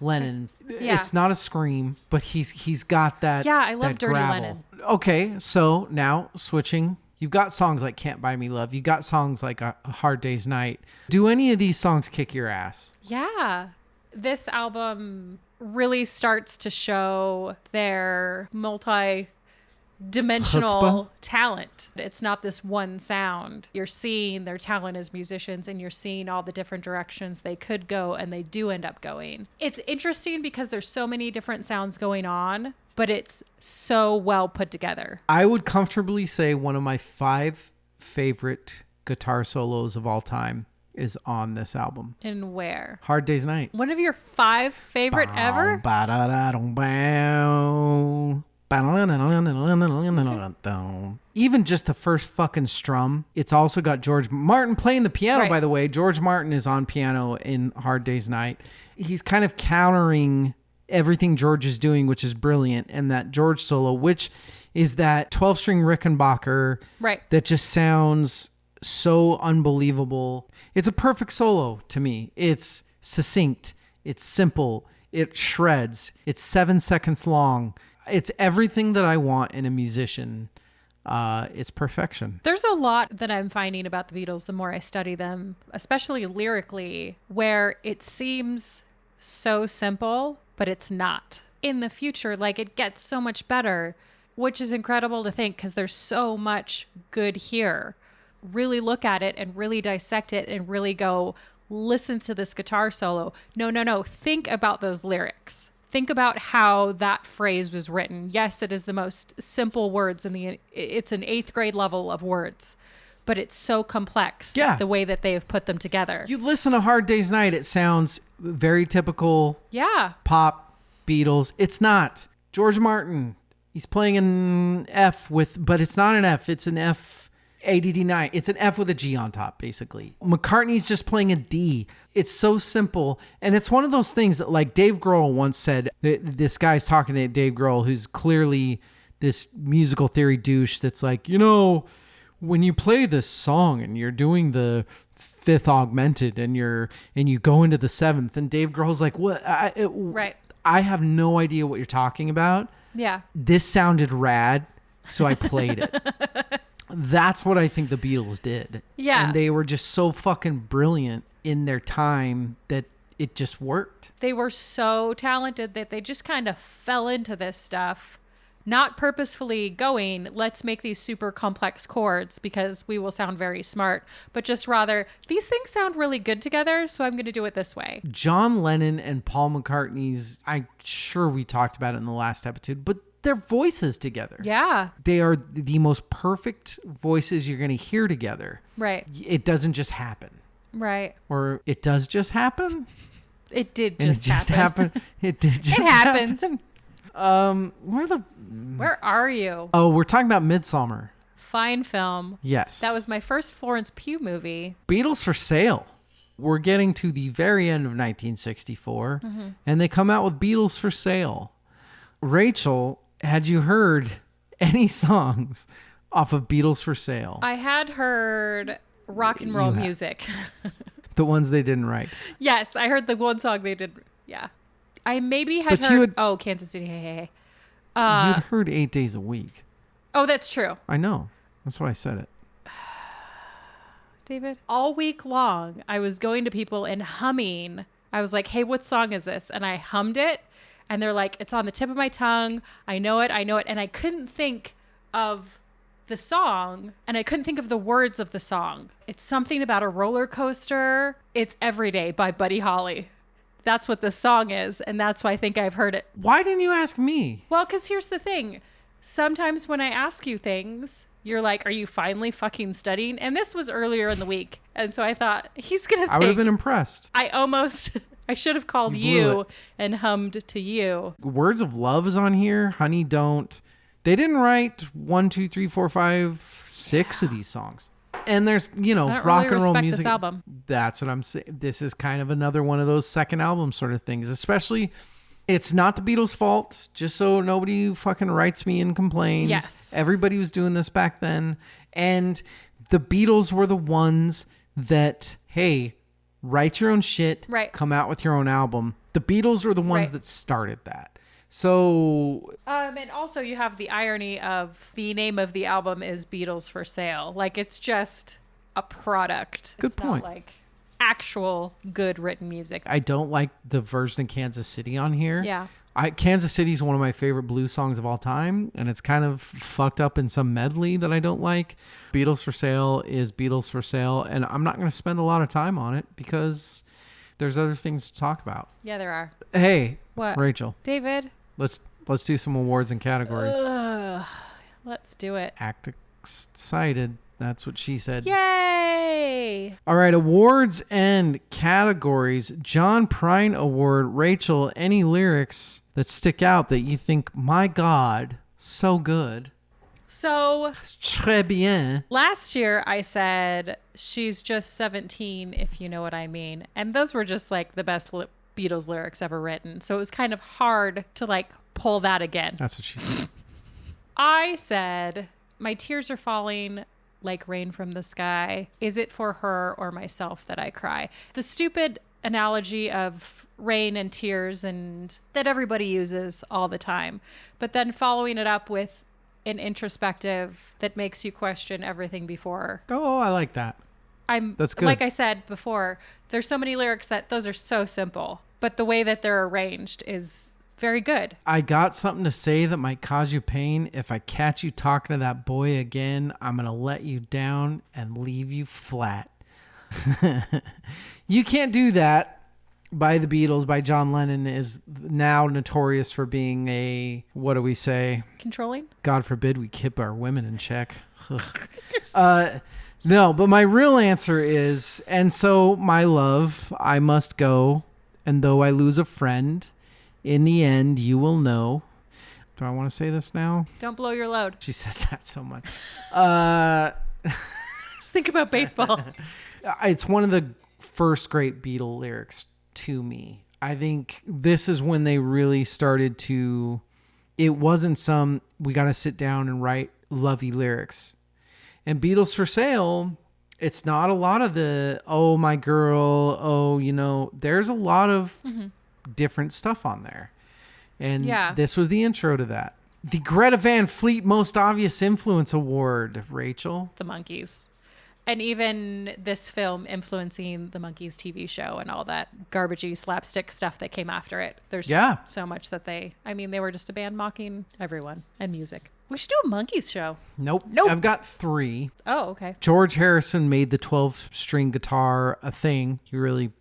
Lennon. Yeah. It's not a scream, but he's got that. Yeah, I love that dirty gravel. Lennon. Okay, so now switching. You've got songs like Can't Buy Me Love. You've got songs like A Hard Day's Night. Do any of these songs kick your ass? Yeah. This album really starts to show their multi-dimensional Chutzpah? talent. It's not this one sound. You're seeing their talent as musicians, and you're seeing all the different directions they could go, and they do end up going. It's interesting because there's so many different sounds going on, but it's so well put together. I would comfortably say one of my 5 favorite guitar solos of all time is on this album. And where? Hard Day's Night. One of your 5 favorite ever? Even just the first fucking strum. It's also got George Martin playing the piano, Right. by the way. George Martin is on piano in Hard Day's Night. He's kind of countering everything George is doing, which is brilliant. And that George solo, which is that 12-string Rickenbacker Right. that just sounds so unbelievable. It's a perfect solo to me. It's succinct. It's simple. It shreds. It's 7 seconds long. It's everything that I want in a musician. It's perfection. There's a lot that I'm finding about the Beatles the more I study them, especially lyrically, where it seems so simple, but it's not. In the future, like, it gets so much better, which is incredible to think because there's so much good here. Really look at it and really dissect it and really go, listen to this guitar solo. No. Think about those lyrics. Think about how that phrase was written. Yes, it is the most simple words it's an 8th grade level of words, but it's so complex. Yeah. The way that they have put them together. You listen to Hard Day's Night, it sounds very typical Yeah. pop Beatles. It's not. George Martin, he's playing an F but it's not an F. It's an F. ADD9. It's an F with a G on top, basically. McCartney's just playing a D. It's so simple. And it's one of those things that, like Dave Grohl once said, this guy's talking to Dave Grohl, who's clearly this musical theory douche that's like, when you play this song and you're doing the 5th augmented and you go into the 7th, and Dave Grohl's like, what? Right. I have no idea what you're talking about. Yeah. This sounded rad, so I played it. That's what I think the Beatles did. Yeah. And they were just so fucking brilliant in their time that it just worked. They were so talented that they just kind of fell into this stuff, not purposefully going, let's make these super complex chords because we will sound very smart, but just rather, these things sound really good together, so I'm going to do it this way. John Lennon and Paul McCartney's, I'm sure we talked about it in the last episode, but their voices together. Yeah. They are the most perfect voices you're going to hear together. Right. It doesn't just happen. Right. Or it does just happen. It did And just it just happen. happened. It did just It happened. happen. Where are you? Oh, we're talking about Midsummer. Fine film. Yes. That was my first Florence Pugh movie. Beatles for Sale. We're getting to the very end of 1964, and they come out with Beatles for Sale. Rachel, had you heard any songs off of Beatles for Sale? I had heard rock and roll You have. music. The ones they didn't write. Yes, I heard the one song they did. Yeah. I maybe had But you heard. had- Oh, Kansas City. Hey. You'd heard 8 Days a Week. Oh, that's true. I know. That's why I said it. David. All week long, I was going to people and humming. I was like, hey, what song is this? And I hummed it. And they're like, it's on the tip of my tongue. I know it. And I couldn't think of the song, and I couldn't think of the words of the song. It's something about a roller coaster. It's Every Day by Buddy Holly. That's what the song is. And that's why I think I've heard it. Why didn't you ask me? Well, because here's the thing. sometimes when I ask you things, you're like, are you finally fucking studying? And this was earlier in the week. And so I thought, he's going to I would have think been impressed. I should have called blew you it. and hummed to you. Words of Love is on here. Honey, Don't. They didn't write 1, 2, 3, 4, 5, 6 of these songs. And there's, I don't rock really and roll respect music. this album. That's what I'm saying. This is kind of another one of those second album sort of things, especially it's not the Beatles' fault, just so nobody fucking writes me and complains. Yes. Everybody was doing this back then. And the Beatles were the ones that, hey, write your own shit, Right. come out with your own album. The Beatles were the ones Right. that started that. So And also you have the irony of the name of the album is Beatles for Sale. Like, it's just a product. Good It's point. Not like actual good written music. I don't like the version of Kansas City on here. Yeah. Kansas City is one of my favorite blues songs of all time, and it's kind of fucked up in some medley that I don't like. Beatles for Sale is Beatles for Sale, and I'm not going to spend a lot of time on it because there's other things to talk about. Yeah, there are. Hey, What? Rachel, David, let's do some awards and categories. let's do it. Act excited. That's what she said. Yay! All right, awards and categories. John Prine Award. Rachel, any lyrics that stick out that you think, my God, so good? So Très bien. last year I said, she's just 17, if you know what I mean. And those were just like the best Beatles lyrics ever written. So it was kind of hard to like pull that again. That's what she said. I said, my tears are falling like rain from the sky. Is it for her or myself that I cry? The stupid analogy of rain and tears and that everybody uses all the time. But then following it up with an introspective that makes you question everything before. Oh, I like that. That's good. Like I said before, there's so many lyrics that those are so simple, but the way that they're arranged is very good. I got something to say that might cause you pain. If I catch you talking to that boy again, I'm going to let you down and leave you flat. You Can't Do That by the Beatles, by John Lennon, is now notorious for being a, what do we say? Controlling? God forbid we keep our women in check. No, but my real answer is, and so my love, I must go. And though I lose a friend, in the end, you will know. Do I want to say this now? Don't blow your load. She says that so much. Just think about baseball. It's one of the first great Beatle lyrics to me. I think this is when they really started to, it wasn't some, we got to sit down and write lovey lyrics. And Beatles for Sale, it's not a lot of the, oh, my girl, oh, there's a lot of different stuff on there. And this was the intro to that. The Greta Van Fleet Most Obvious Influence Award, Rachel. The Monkees. And even this film influencing the Monkees TV show and all that garbagey slapstick stuff that came after it. There's so much that they were just a band mocking everyone and music. We should do a Monkees show. Nope. I've got 3. Oh, okay. George Harrison made the 12-string guitar a thing. He really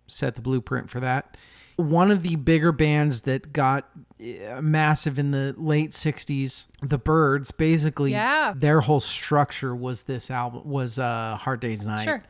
set the blueprint for that. One of the bigger bands that got massive in the late 60s, the Byrds, basically their whole structure was this album, was Hard Day's Night. Sure.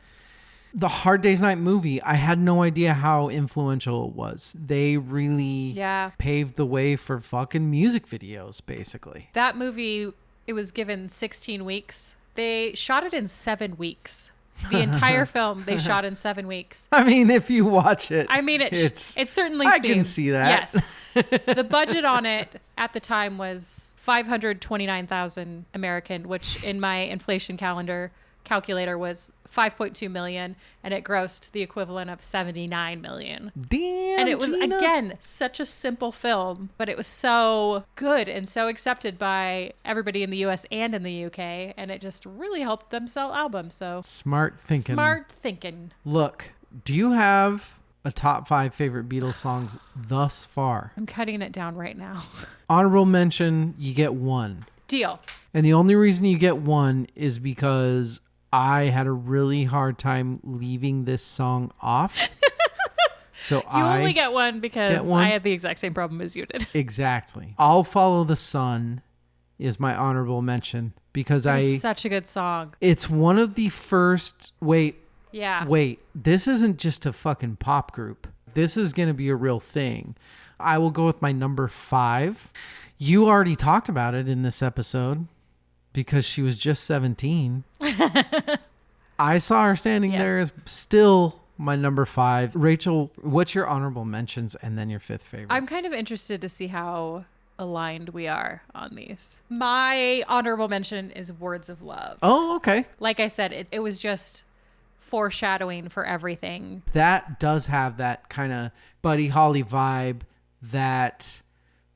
The Hard Day's Night movie, I had no idea how influential it was. They really paved the way for fucking music videos, basically. That movie, it was given 16 weeks. They shot it in 7 weeks. The entire film they shot in 7 weeks. I mean, if you watch it, it certainly I seems. can see that. Yes. The budget on it at the time was 529,000 American, which in my inflation calculator was 5.2 million, and it grossed the equivalent of 79 million. Damn. And it was, Gina. again, such a simple film, but it was so good and so accepted by everybody in the US and in the UK, and it just really helped them sell albums. So smart thinking. Look, do you have a top 5 favorite Beatles songs thus far? I'm cutting it down right now. Honorable mention, you get 1. Deal. And the only reason you get 1 is because I had a really hard time leaving this song off. So you only get 1 because I had the exact same problem as you did. Exactly. I'll Follow the Sun is my honorable mention because It's such a good song. it's one of the first, Yeah. wait, this isn't just a fucking pop group. This is going to be a real thing. I will go with my number 5. You already talked about it in this episode because she was just 17. I saw her standing there as still my number 5. Rachel, what's your honorable mentions and then your 5th favorite? I'm kind of interested to see how aligned we are on these. My honorable mention is Words of Love. Oh, okay. Like I said, it was just foreshadowing for everything. That does have that kind of Buddy Holly vibe, that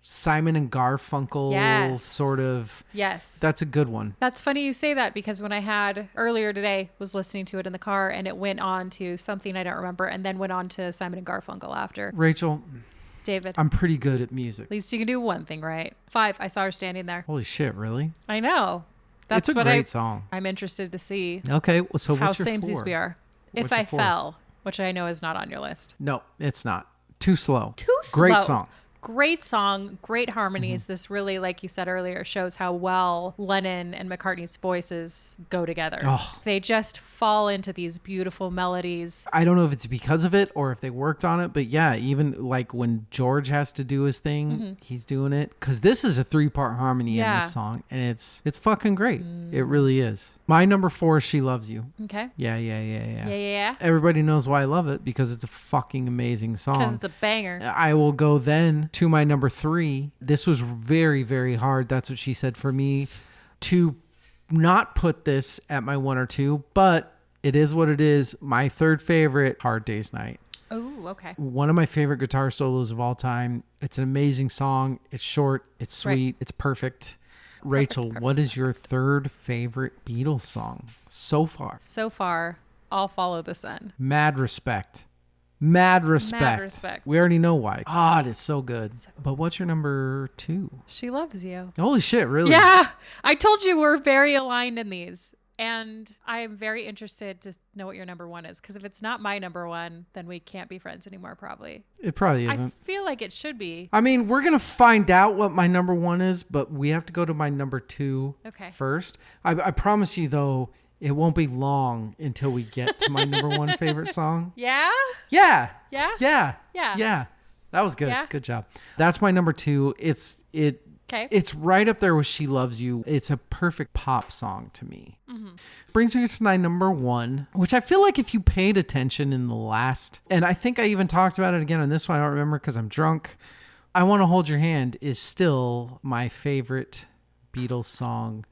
Simon and Garfunkel sort of. Yes. That's a good one. That's funny you say that because when I had earlier today was listening to it in the car and it went on to something I don't remember and then went on to Simon and Garfunkel after. Rachel, David, I'm pretty good at music. at least you can do one thing right. 5, I saw her standing there. Holy shit, really? I know. That's It's a what great song. I'm interested to see Okay, well, so how what's your samesies 4? we are. What's If your I 4? Fell, which I know is not on your list. No, it's not. Too slow. Too Great slow. song. Great song, great harmonies. Mm-hmm. This really, like you said earlier, shows how well Lennon and McCartney's voices go together. Oh. They just fall into these beautiful melodies. I don't know if it's because of it or if they worked on it, but yeah, even like when George has to do his thing, he's doing it. Because this is a 3-part harmony in Yeah. this song, and it's fucking great. It really is. My number 4 is She Loves You. Okay. Yeah. Everybody knows why I love it because it's a fucking amazing song. Because it's a banger. I will go then to my number 3. This was very, very hard. That's what she said for me to not put this at my 1 or 2, but it is what it is. My 3rd favorite, Hard Day's Night. Oh, okay. One of my favorite guitar solos of all time. It's an amazing song. It's short. It's sweet. Right. It's perfect. Rachel, what is your 3rd favorite Beatles song so far? So far, I'll Follow the Sun. Mad Respect. Mad Respect. We already know why. God, it's so good. But what's your number 2? She Loves You. Holy shit, really? Yeah. I told you we're very aligned in these. And I am very interested to know what your number 1 is. Because if it's not my number 1, then we can't be friends anymore, probably. It probably I isn't. feel like it should be. I mean, we're going to find out what my number 1 is, but we have to go to my number 2 Okay. first. I promise you, though, it won't be long until we get to my number 1 favorite song. Yeah? Yeah. Yeah? Yeah. Yeah. Yeah. That was good. Yeah? Good job. That's my number 2. Okay. It's right up there with She Loves You. It's a perfect pop song to me. Brings me to my number 1, which I feel like if you paid attention in the last, and I think I even talked about it again on this one, I don't remember because I'm drunk. I Want to Hold Your Hand is still my favorite Beatles song.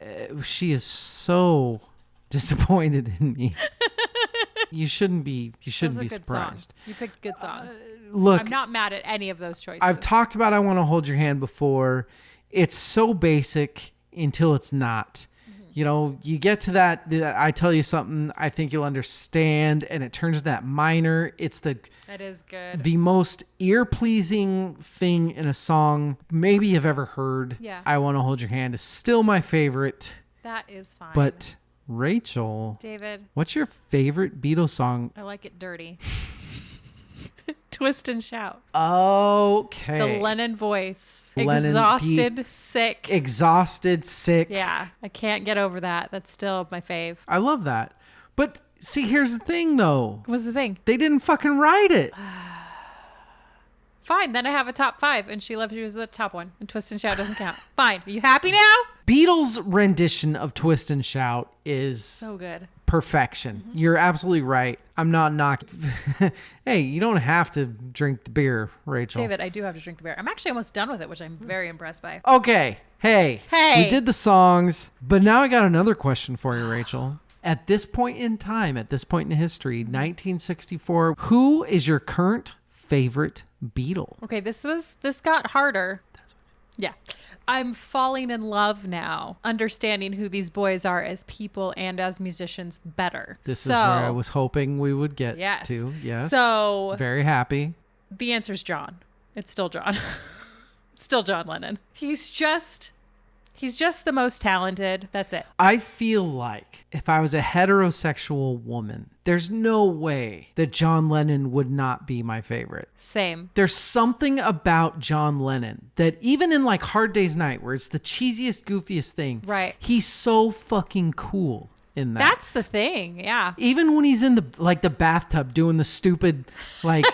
She is so disappointed in me. You shouldn't be Those are good surprised. songs. You picked good songs. Look, I'm not mad at any of those choices. I've talked about I Want to Hold Your Hand before. It's so basic until it's not. You know, you get to that, I tell you something, I think you'll understand, and it turns to that minor. It's That is good. the most ear-pleasing thing in a song maybe you've ever heard. Yeah. I Want to Hold Your Hand is still my favorite. That is fine. But Rachel, David, what's your favorite Beatles song? I like it dirty. Twist and Shout. Okay. The Lennon voice. Lennon Exhausted, sick. Exhausted, sick. Yeah, I can't get over that. That's still my fave. I love that. But see, here's the thing, though. What's the thing? They didn't fucking write it. Fine, then I have a top 5, and She Loves You is the top one, and Twist and Shout doesn't count. Fine. Are you happy now? Beatles' rendition of Twist and Shout is So good. perfection. You're absolutely right. I'm not knocking. Hey, you don't have to drink the beer, Rachel. David, I do have to drink the beer. I'm actually almost done with it, which I'm very impressed by. Okay. Hey. Hey. We did the songs, but now I got another question for you, Rachel. At this point in time, at this point in history, 1964, who is your current favorite Beatle? Okay, this got harder. Yeah. I'm falling in love now, understanding who these boys are as people and as musicians better. This is where I was hoping we would get Yes. to. Yes. So Very happy. the answer's John. It's still John. It's still John Lennon. He's just He's just the most talented. That's it. I feel like if I was a heterosexual woman, there's no way that John Lennon would not be my favorite. Same. There's something about John Lennon that even in like Hard Day's Night, where it's the cheesiest, goofiest thing, Right. he's so fucking cool in that. That's the thing. Yeah. Even when he's in the bathtub doing the stupid like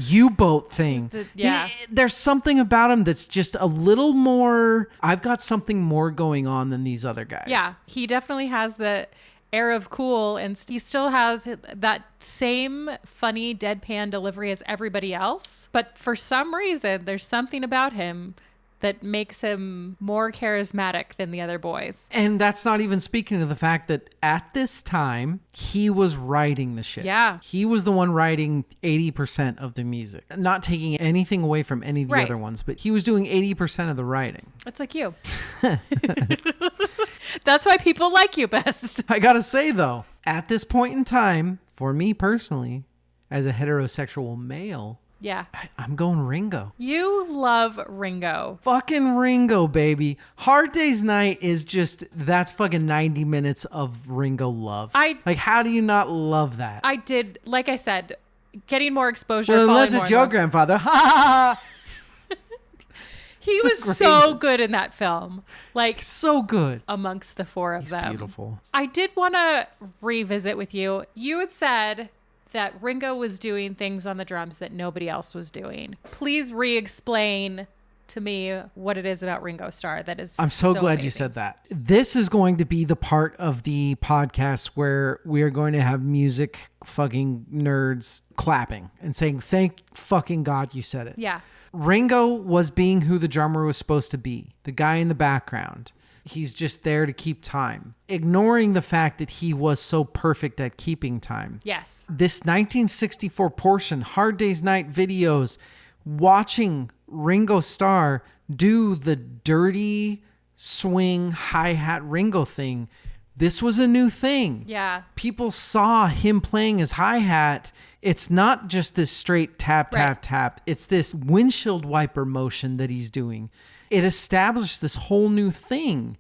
U-boat thing. Yeah. There's something about him that's just a little more, I've got something more going on than these other guys. Yeah. He definitely has the air of cool, and he still has that same funny deadpan delivery as everybody else. But for some reason, there's something about him that makes him more charismatic than the other boys. And that's not even speaking to the fact that at this time, he was writing the shit. Yeah. He was the one writing 80% of the music. Not taking anything away from any of the Right. other ones, but he was doing 80% of the writing. It's like you. That's why people like you best. I gotta say, though, at this point in time, for me personally, as a heterosexual male, Yeah. I'm going Ringo. You love Ringo. Fucking Ringo, baby. Hard Day's Night is just, that's fucking 90 minutes of Ringo love. Like, how do you not love that? I did, like I said, getting more exposure. Well, falling unless more it's in your love. grandfather. Ha ha ha. He the was so greatest. good in that film. Like, So good. amongst the four of them. Beautiful. I did want to revisit with you. You had said that Ringo was doing things on the drums that nobody else was doing. Please re-explain to me what it is about Ringo Starr that is I'm so glad you amazing. said that. This is going to be the part of the podcast where we are going to have music fucking nerds clapping and saying, thank fucking God you said it. Yeah. Ringo was being who the drummer was supposed to be, the guy in the background. He's just there to keep time, ignoring the fact that he was so perfect at keeping time. Yes. This 1964 portion, Hard Day's Night videos, watching Ringo Starr do the dirty swing hi-hat Ringo thing. This was a new thing. Yeah. People saw him playing his hi-hat. It's not just this straight tap, tap, Right. tap. It's this windshield wiper motion that he's doing. It established this whole new thing.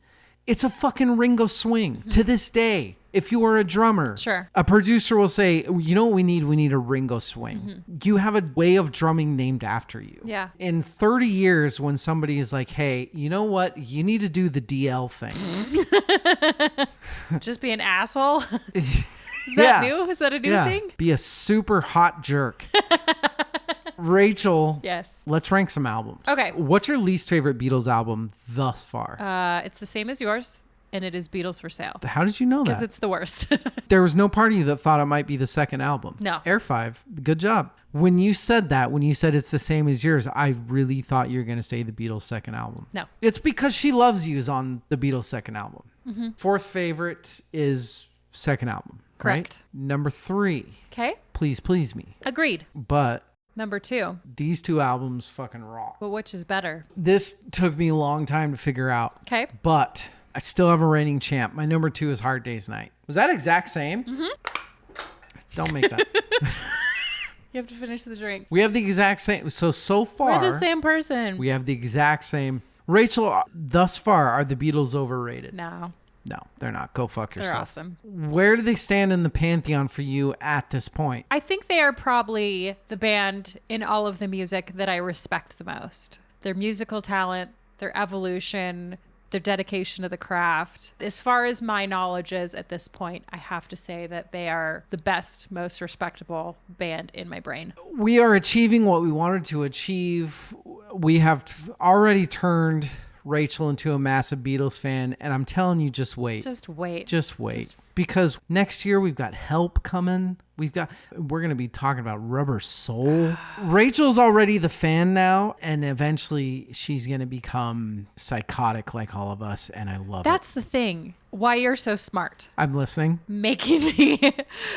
It's a fucking Ringo swing. To this day, if you are a drummer, Sure. a producer will say, you know what we need? We need a Ringo swing. You have a way of drumming named after you. Yeah. In 30 years, when somebody is like, hey, you know what? You need to do the DL thing. Just be an asshole. Is that new? Is that a new thing? Be a super hot jerk. Rachel, Yes. let's rank some albums. Okay. What's your least favorite Beatles album thus far? It's the same as yours, and it is Beatles for Sale. How did you know Because that? it's the worst. There was no part of you that thought it might be the second album. No. Air 5, good job. When you said that, when you said it's the same as yours, I really thought you were going to say the Beatles' second album. No. It's because She Loves You is on the Beatles' second album. Mm-hmm. Fourth favorite is second album. Correct. Right? Number 3, Okay. Please Please Me. Agreed. But Number 2. these two albums fucking rock. But which is better? This took me a long time to figure out. Okay. But I still have a reigning champ. My number 2 is Hard Day's Night. Was that exact same? Mm-hmm. Don't make that. You have to finish the drink. We have the exact same. So far, We're the same person. we have the exact same. Rachel, thus far, are the Beatles overrated? No. No, they're not. Go fuck They're yourself. awesome. Where do they stand in the pantheon for you at this point? I think they are probably the band in all of the music that I respect the most. Their musical talent, their evolution, their dedication to the craft. As far as my knowledge is at this point, I have to say that they are the best, most respectable band in my brain. We are achieving what we wanted to achieve. We have already turned Rachel into a massive Beatles fan, and I'm telling you, just wait. Just wait. Just wait. Because next year we've got Help coming. We're going to be talking about Rubber Soul. Rachel's already the fan now, and eventually she's going to become psychotic like all of us, and I love it. That's the thing. Why you're so smart. I'm listening. Making me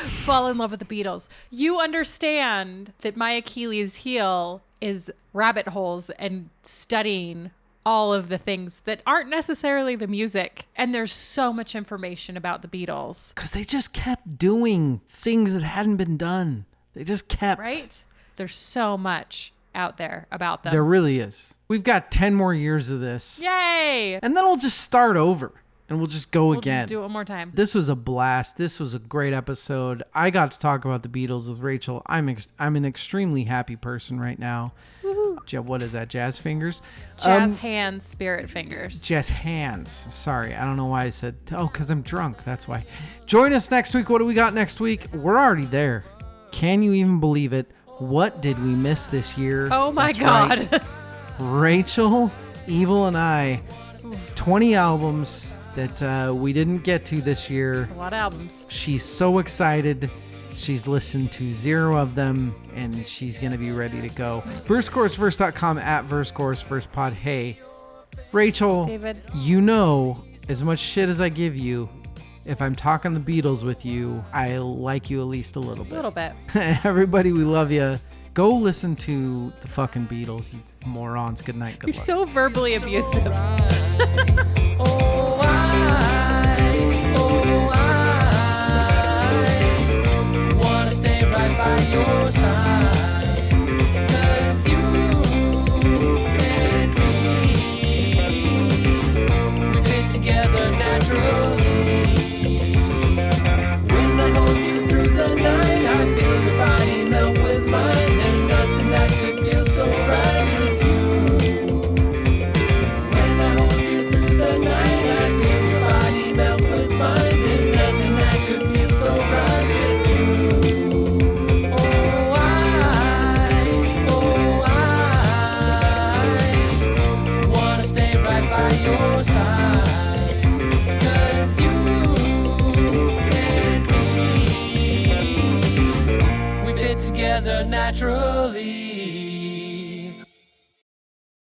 fall in love with the Beatles. You understand that my Achilles heel is rabbit holes and studying all of the things that aren't necessarily the music. And there's so much information about the Beatles. Because they just kept doing things that hadn't been done. They just kept. Right? There's so much. out there about them. There really is. We've got 10 more years of this. Yay! And then we'll just start over and we'll just go We'll again. just do it one more time. This was a blast. This was a great episode. I got to talk about the Beatles with Rachel. I'm an extremely happy person right now. What is that? Jazz fingers? Jazz hands, spirit fingers. Jazz hands. Sorry, I don't know why I said. Oh, because I'm drunk. That's why. Join us next week. What do we got next week? We're already there. Can you even believe it? What did we miss this year? Oh my That's God. right. Rachel, Evil, and I. 20 albums that we didn't get to this year. A lot of albums. She's so excited. She's listened to 0 of them, and she's going to be ready to go. VerseChorusVerse.com at VerseChorusVersePod. Hey, Rachel, David. you know, as much shit as I give you, if I'm talking the Beatles with you, I like you at least a little A bit. little bit. Everybody, we love you. Go listen to the fucking Beatles, you morons. Good night. Good You're luck. so verbally abusive. Oh, I wanna stay right by your side. 'Cause you and me, we fit together naturally. When I hold you through the night, I feel your body melt with mine. There's nothing that could feel so right, just you. When I hold you through the night, I feel your body melt with mine. There's nothing that could feel so right, just you. Oh, I wanna stay right by your side. 'Cause you and me, we fit together naturally.